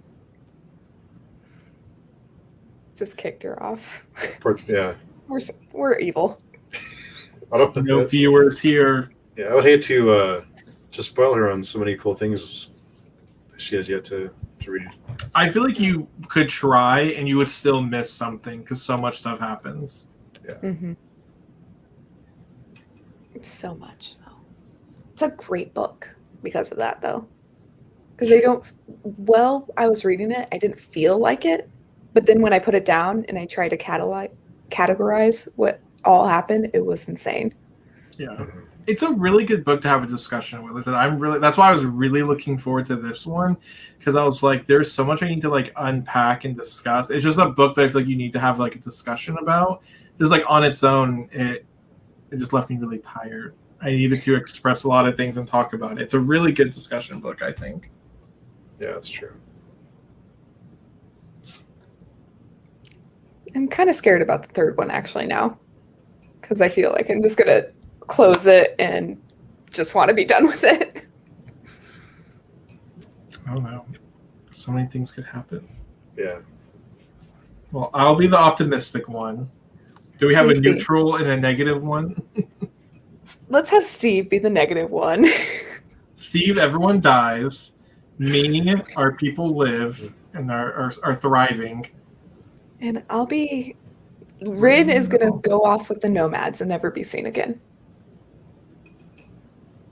Just kicked her off. Yeah. We're evil. I don't No viewers here. Yeah, I would hate to spoil her on so many cool things she has yet to read. I feel like you could try and you would still miss something because so much stuff happens. Yeah. Mm-hmm. So much, though. It's a great book because of that, though. Because I was reading it, I didn't feel like it But then when I put it down and I tried to categorize what all happened, it was insane. Yeah. It's a really good book to have a discussion with. Listen, that's why I was really looking forward to this one, because I was like, there's so much I need to like unpack and discuss. It's just a book that I feel like you need to have like a discussion about. Just like on its own, it just left me really tired. I needed to express a lot of things and talk about it. It's a really good discussion book, I think. Yeah, that's true. I'm kind of scared about the third one actually now, because I feel like I'm just gonna close it and just want to be done with it. I don't know. So many things could happen. Yeah. Well, I'll be the optimistic one. Do we have Please a be. neutral and a negative one? Let's have Steve be the negative one. Steve, everyone dies. Me, our people live and are thriving. And I'll be... Rin is going to go off with the nomads and never be seen again.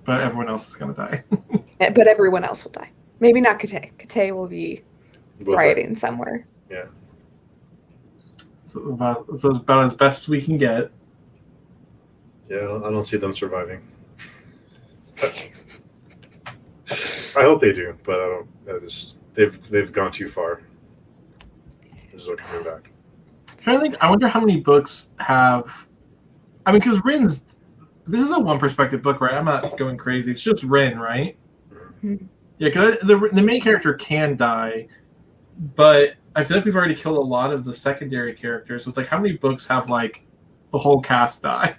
But everyone else is going to die. But everyone else will die. Maybe not Kate. Kate will be Both thriving somewhere. Yeah. So about as best as we can get. Yeah, I don't see them surviving. I hope they do, but I don't. They've gone too far. There's no coming back. I wonder how many books have. I mean, because Rin's. This is a one perspective book, right? I'm not going crazy. It's just Rin, right? Mm-hmm. Yeah, because the main character can die, but I feel like we've already killed a lot of the secondary characters. So it's like, how many books have like the whole cast die?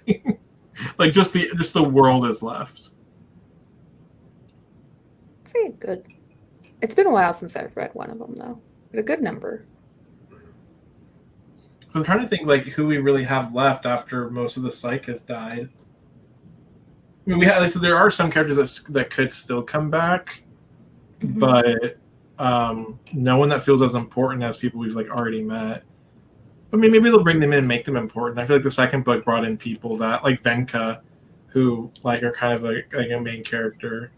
Like just the world is left. Say good. It's been a while since I've read one of them though, but a good number. So I'm trying to think like who we really have left after most of the psych has died. I mean, there are some characters that could still come back, Mm-hmm. but no one that feels as important as people we've like already met. I mean, maybe they'll bring them in and make them important. I feel like the second book brought in people that like Venka, who like are kind of like a main character,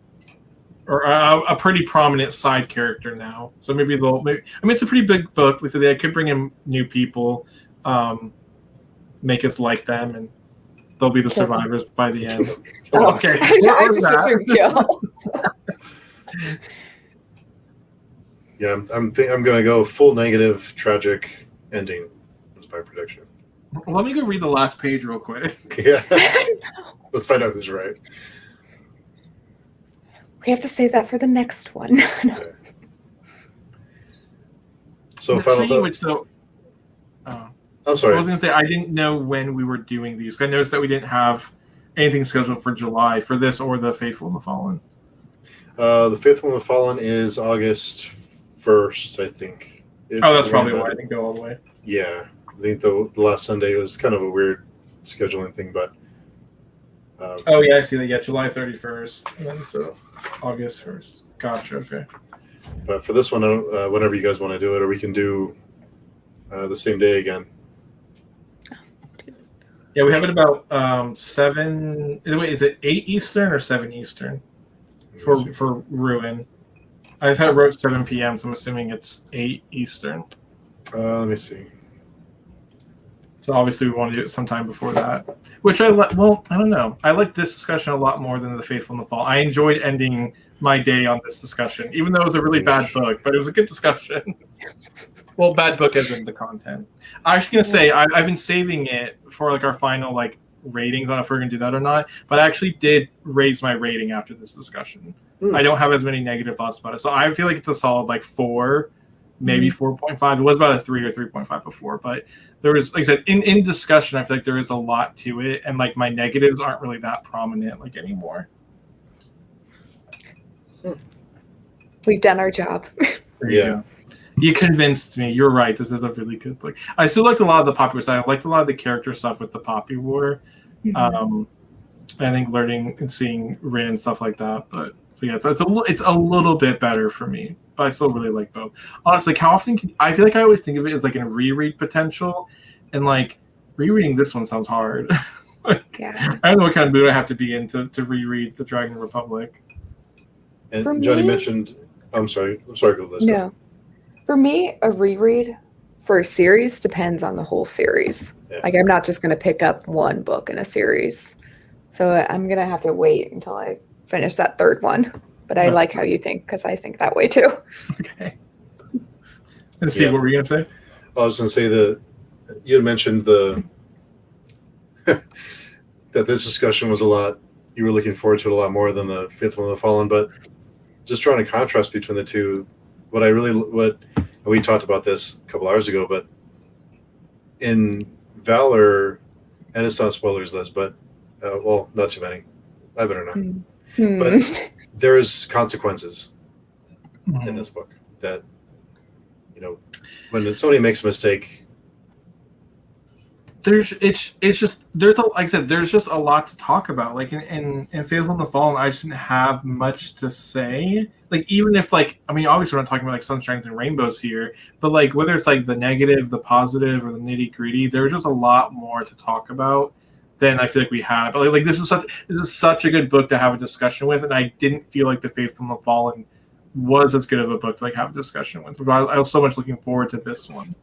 or a pretty prominent side character now. So maybe I mean, it's a pretty big book. Like, so they could bring in new people, make us like them, and they'll be the survivors by the end. Oh, Okay, I just assumed kill. Yeah, I'm gonna go full negative, tragic ending. Was my prediction. Well, let me go read the last page real quick. Yeah. Let's find out who's right. We have to save that for the next one. Okay. So final thoughts. I'm sorry. I was going to say, I didn't know when we were doing these. I noticed that we didn't have anything scheduled for July for this or the Faithful and the Fallen. The Faithful and the Fallen is August 1st, I think. That's probably why I didn't go all the way. Yeah. I think the last Sunday was kind of a weird scheduling thing, but... oh, yeah, I see that. Yeah, July 31st. And then so August 1st. Gotcha, okay. But for this one, whenever you guys want to do it, or we can do the same day again. Yeah, we have it about 7... Wait, is it 8 Eastern or 7 Eastern for Ruin? I wrote 7 p.m., so I'm assuming it's 8 Eastern. Let me see. So obviously we want to do it sometime before that. Which I don't know. I like this discussion a lot more than The Faithful and the Fall. I enjoyed ending my day on this discussion, even though it was a really bad book, but it was a good discussion. Well, bad book as in the content. I was going to say, I've been saving it for like our final like ratings. I don't know if we're going to do that or not, but I actually did raise my rating after this discussion. I don't have as many negative thoughts about it. So I feel like it's a solid like 4, maybe 4.5. It was about a 3 or 3.5 before, but there was, like I said, in discussion, I feel like there is a lot to it, and like my negatives aren't really that prominent like anymore. We've done our job. Yeah. You convinced me. You're right. This is a really good book. I still liked a lot of the Poppy War stuff. I liked a lot of the character stuff with the Poppy War. Mm-hmm. I think learning and seeing Rin and stuff like that. But so yeah, it's a little bit better for me. But I still really like both. Honestly, how often I feel like I always think of it as like a reread potential, and like rereading this one sounds hard. Yeah. I don't know what kind of mood I have to be in to reread the Dragon Republic. And Johnny mentioned. I'm sorry. Go, Liz. No. For me, a reread for a series depends on the whole series. Yeah. Like I'm not just going to pick up one book in a series. So I'm going to have to wait until I finish that third one. But I like how you think, because I think that way too. Okay. Let's see, Yeah. what were you going to say? I was going to say that you had mentioned that this discussion was a lot. You were looking forward to it a lot more than the Faithful and the Fallen, but just drawing a contrast between the two, what we talked about this a couple hours ago, but in Valor, and it's not spoilers, Liz, but well, not too many. I better not. But there's consequences in this book that, when somebody makes a mistake. Like I said, there's just a lot to talk about. Like in Faithful and the Fallen, I shouldn't have much to say. Like even if obviously we're not talking about like sunshines and rainbows here, but like whether it's like the negative, the positive, or the nitty gritty, there's just a lot more to talk about than I feel like we had. But like this is such a good book to have a discussion with, and I didn't feel like the Faithful and the Fallen was as good of a book to like have a discussion with. But I was so much looking forward to this one.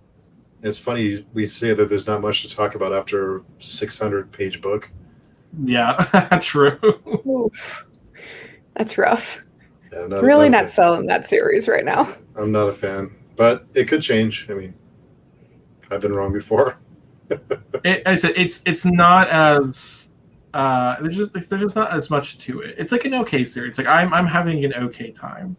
It's funny we say that there's not much to talk about after a 600-page book. Yeah, true. Oof. That's rough. Yeah, not selling that series right now. I'm not a fan, but it could change. I mean, I've been wrong before. I said it's not as there's just not as much to it. It's like an okay series. Like I'm having an okay time.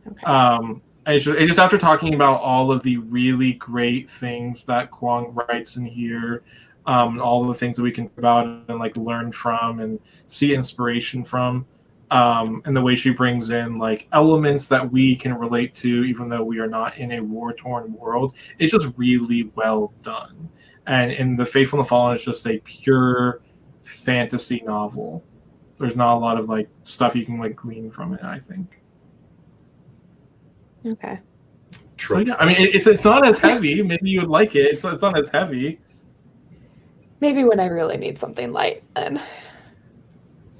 Okay. It's just after talking about all of the really great things that Kwong writes in here, all of the things that we can talk about and like learn from and see inspiration from, and the way she brings in like elements that we can relate to, even though we are not in a war-torn world. It's just really well done. And in The Faithful and the Fallen, it's just a pure fantasy novel. There's not a lot of like stuff you can like glean from it, I think. Okay. So, yeah, I mean, it's not as heavy. Maybe you would like it. It's not as heavy. Maybe when I really need something light, then.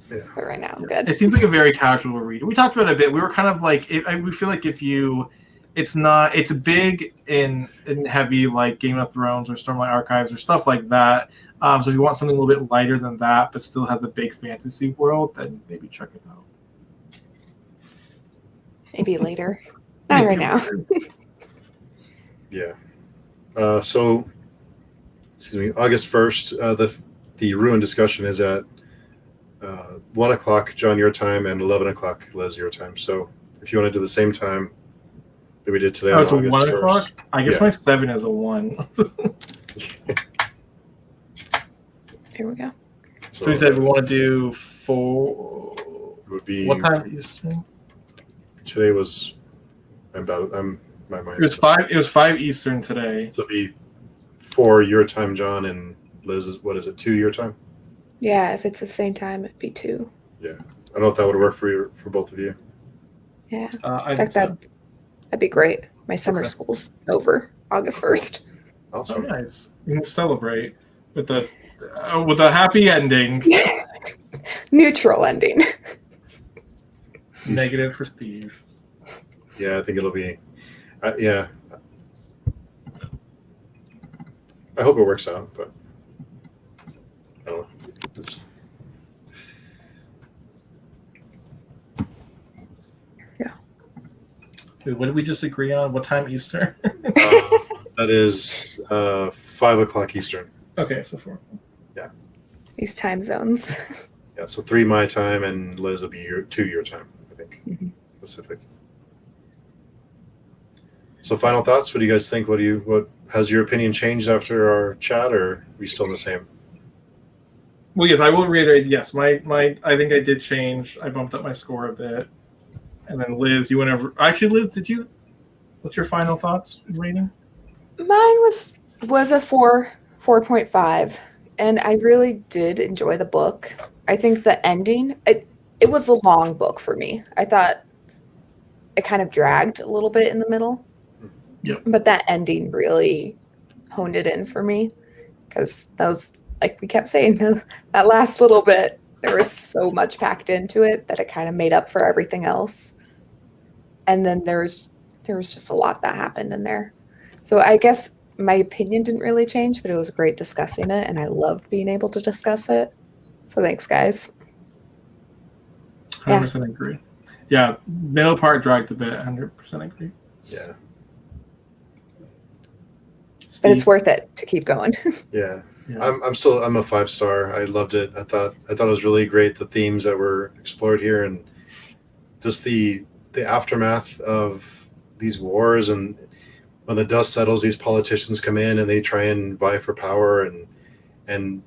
Yeah. But right now, I'm good. It seems like a very casual read. We talked about it a bit. We were kind of like, we feel like it's big in heavy like Game of Thrones or Stormlight Archives or stuff like that. So if you want something a little bit lighter than that, but still has a big fantasy world, then maybe check it out. Maybe later. Not right now. Yeah. So, excuse me, August 1st, the Ruin discussion is at 1 o'clock, John, your time, and 11 o'clock, Liz, your time. So if you want to do the same time that we did today on it's August 1 1st. o'clock? I guess my 7 is a 1. Here we go. So we said we want to do 4. It would be, what time are you saying? Today was, my mind. It was 5 Eastern today. So it'd be 4 your time, John, and Liz, what is it, 2 your time? Yeah, if it's the same time, it'd be 2. Yeah. I don't know if that would work for both of you. Yeah. I In fact, think so. that'd be great. My summer Okay. school's over August 1st. Awesome. Oh, nice. You can celebrate with a happy ending. Neutral ending. Negative for Steve. Yeah, I think it'll be. Yeah. I hope it works out, but I don't know. Dude, what did we just agree on? What time Eastern? That is 5 o'clock Eastern. Okay, so 4. These time zones. Yeah, so 3 my time, and Liz will be 2 your time, I think, Pacific. So final thoughts. What do you guys think? What has your opinion changed after our chat, or are we still the same? Well, yes, I will reiterate. Yes, my I think I did change. I bumped up my score a bit, and then Liz, you went over. Actually, Liz, did you? What's your final thoughts rating? Mine was a 4.5, and I really did enjoy the book. I think the ending, it was a long book for me. I thought it kind of dragged a little bit in the middle. Yep. But that ending really honed it in for me, because that was, like we kept saying, that last little bit, there was so much packed into it that it kind of made up for everything else. And then there was just a lot that happened in there. So I guess my opinion didn't really change, but it was great discussing it, and I loved being able to discuss it. So thanks, guys. 100% agree. Yeah, middle part dragged a bit. 100% agree. Yeah. But it's worth it to keep going. Yeah. Yeah. I'm a 5-star. I loved it. I thought it was really great, the themes that were explored here, and just the aftermath of these wars, and when the dust settles, these politicians come in and they try and vie for power, and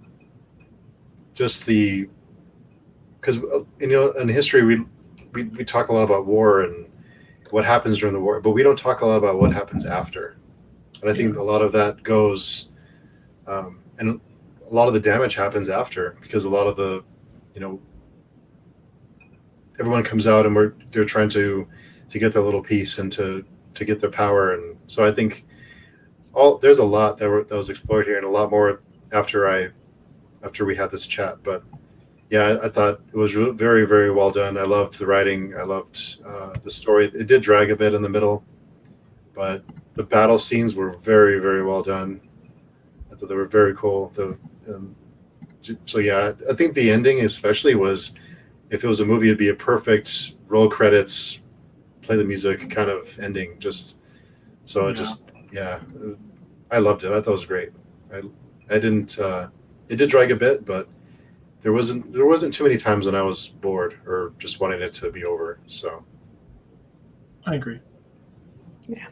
just because in history we talk a lot about war and what happens during the war, but we don't talk a lot about what happens after. And I think a lot of that goes, and a lot of the damage happens after, because a lot of the, everyone comes out and they're trying to get their little piece and to get their power. And so I think there's a lot that was explored here, and a lot more after we had this chat. But yeah, I thought it was very, very well done. I loved the writing. I loved the story. It did drag a bit in the middle, but the battle scenes were very, very well done. I thought they were very cool. So yeah, I think the ending especially was, if it was a movie, it'd be a perfect roll credits, play the music kind of ending. I loved it. I thought it was great. I didn't. It did drag a bit, but there wasn't too many times when I was bored or just wanting it to be over. So I agree. Yeah.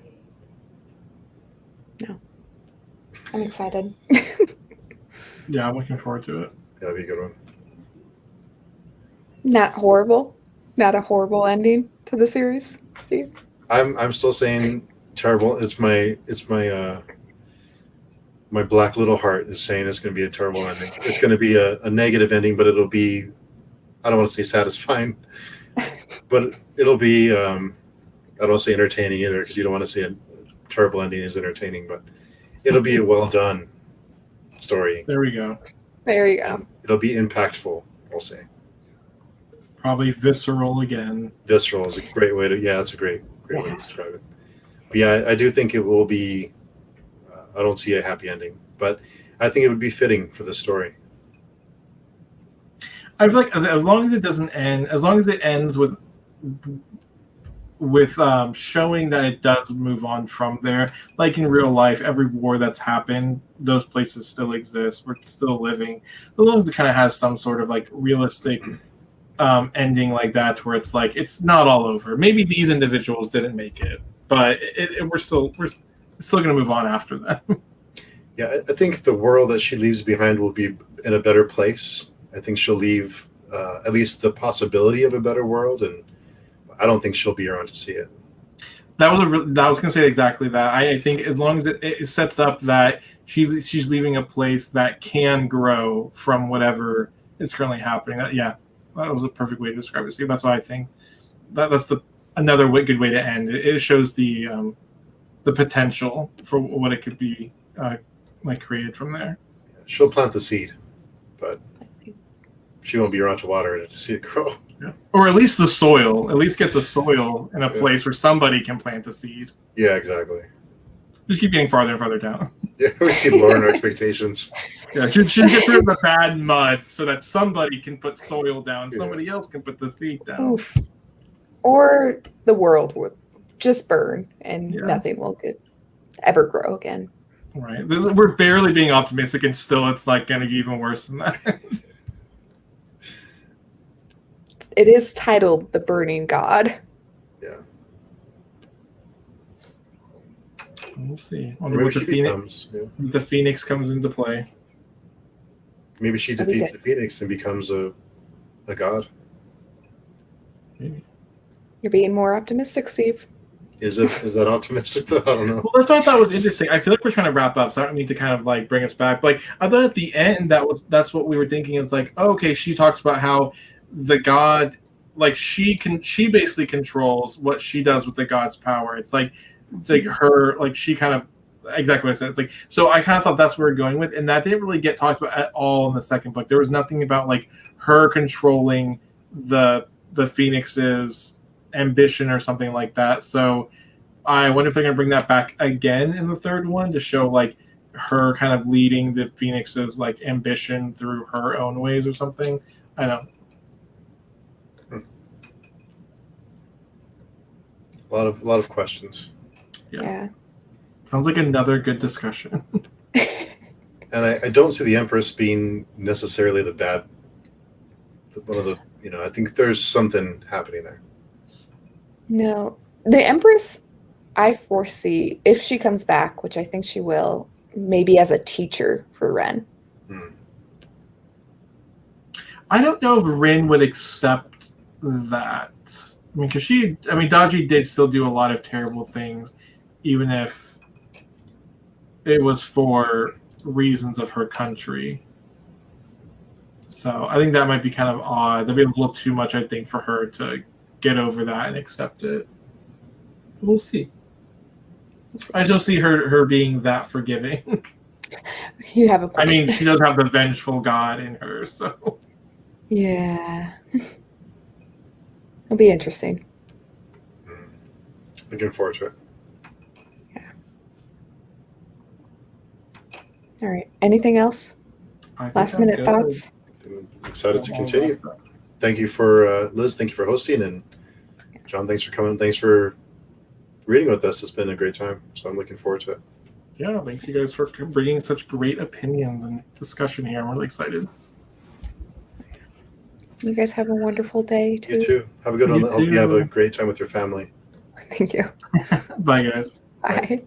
No. I'm excited. Yeah, I'm looking forward to it. Yeah, that'd be a good one. Not horrible. Not a horrible ending to the series, Steve. I'm still saying terrible. It's my my black little heart is saying it's going to be a terrible ending. It's going to be a negative ending, but it'll be, I don't want to say satisfying, but it'll be, I don't want to say entertaining either, because you don't want to say a terrible ending is entertaining, but it'll be a well done story. There we go. There you go. It'll be impactful, I'll say. Probably visceral again. Visceral is a great way to, that's a great way to describe it. But yeah, I do think it will be, I don't see a happy ending, but I think it would be fitting for the story. I feel like as long as it doesn't end, as long as it ends with showing that it does move on from there, like in real life, every war that's happened, those places still exist. We're still living. As long as it kind of has some sort of like realistic ending like that, where it's like it's not all over. Maybe these individuals didn't make it, but we're still going to move on after that. Yeah, I think the world that she leaves behind will be in a better place. I think she'll leave at least the possibility of a better world, and I don't think she'll be around to see it. I was going to say exactly that. I think as long as it sets up that she's leaving a place that can grow from whatever is currently happening. That was a perfect way to describe it, Steve. That's why I think that's another good way to end. It shows the potential for what it could be created from there. She'll plant the seed, but she won't be around to water it to see it grow. Yeah. Or at least the soil. At least get the soil in a place where somebody can plant a seed. Yeah, exactly. Just keep getting farther and farther down. Yeah, we keep lowering our expectations. Yeah, should get rid of the bad mud so that somebody can put soil down, somebody else can put the seed down. Oof. Or the world would just burn and nothing will ever grow again. Right. We're barely being optimistic, and still it's like going to be even worse than that. It is titled The Burning God. Yeah. We'll see. Maybe she becomes. The Phoenix comes into play. Maybe she defeats the Phoenix and becomes a god. Maybe. You're being more optimistic, Steve. Is that optimistic though? I don't know. Well, that's what I thought was interesting. I feel like we're trying to wrap up, so I don't need to kind of like bring us back. Like I thought at the end that's what we were thinking is like, oh, okay, she talks about how the god, like she basically controls what she does with the god's power. It's like her, like she kind of exactly what I said. It's like, so I kind of thought that's where we're going with, and that didn't really get talked about at all in the second book. There was nothing about like her controlling the Phoenix's ambition or something like that. So I wonder if they're going to bring that back again in the third one to show like her kind of leading the Phoenix's like ambition through her own ways or something. I don't. A lot of questions. Yeah. Sounds like another good discussion. And I don't see the Empress being necessarily the bad. One of the, I think there's something happening there. No, the Empress, I foresee if she comes back, which I think she will, maybe as a teacher for Ren. I don't know if Rin would accept that. I mean, because Daji did still do a lot of terrible things, even if it was for reasons of her country. So I think that might be kind of odd. That'd be a little too much, I think, for her to get over that and accept it. We'll see. I don't see her being that forgiving. You have a point. I mean, she does have the vengeful god in her, so. Yeah. It'll be interesting. Looking forward to it. Yeah. All right. Anything else? Last minute thoughts? I'm excited to continue. Thank you for Liz. Thank you for hosting, and John. Thanks for coming. Thanks for reading with us. It's been a great time. So I'm looking forward to it. Yeah, thank you guys for bringing such great opinions and discussion here. I'm really excited. You guys have a wonderful day, too. You too. Have a good one. I hope you have a great time with your family. Thank you. Bye, guys. Bye.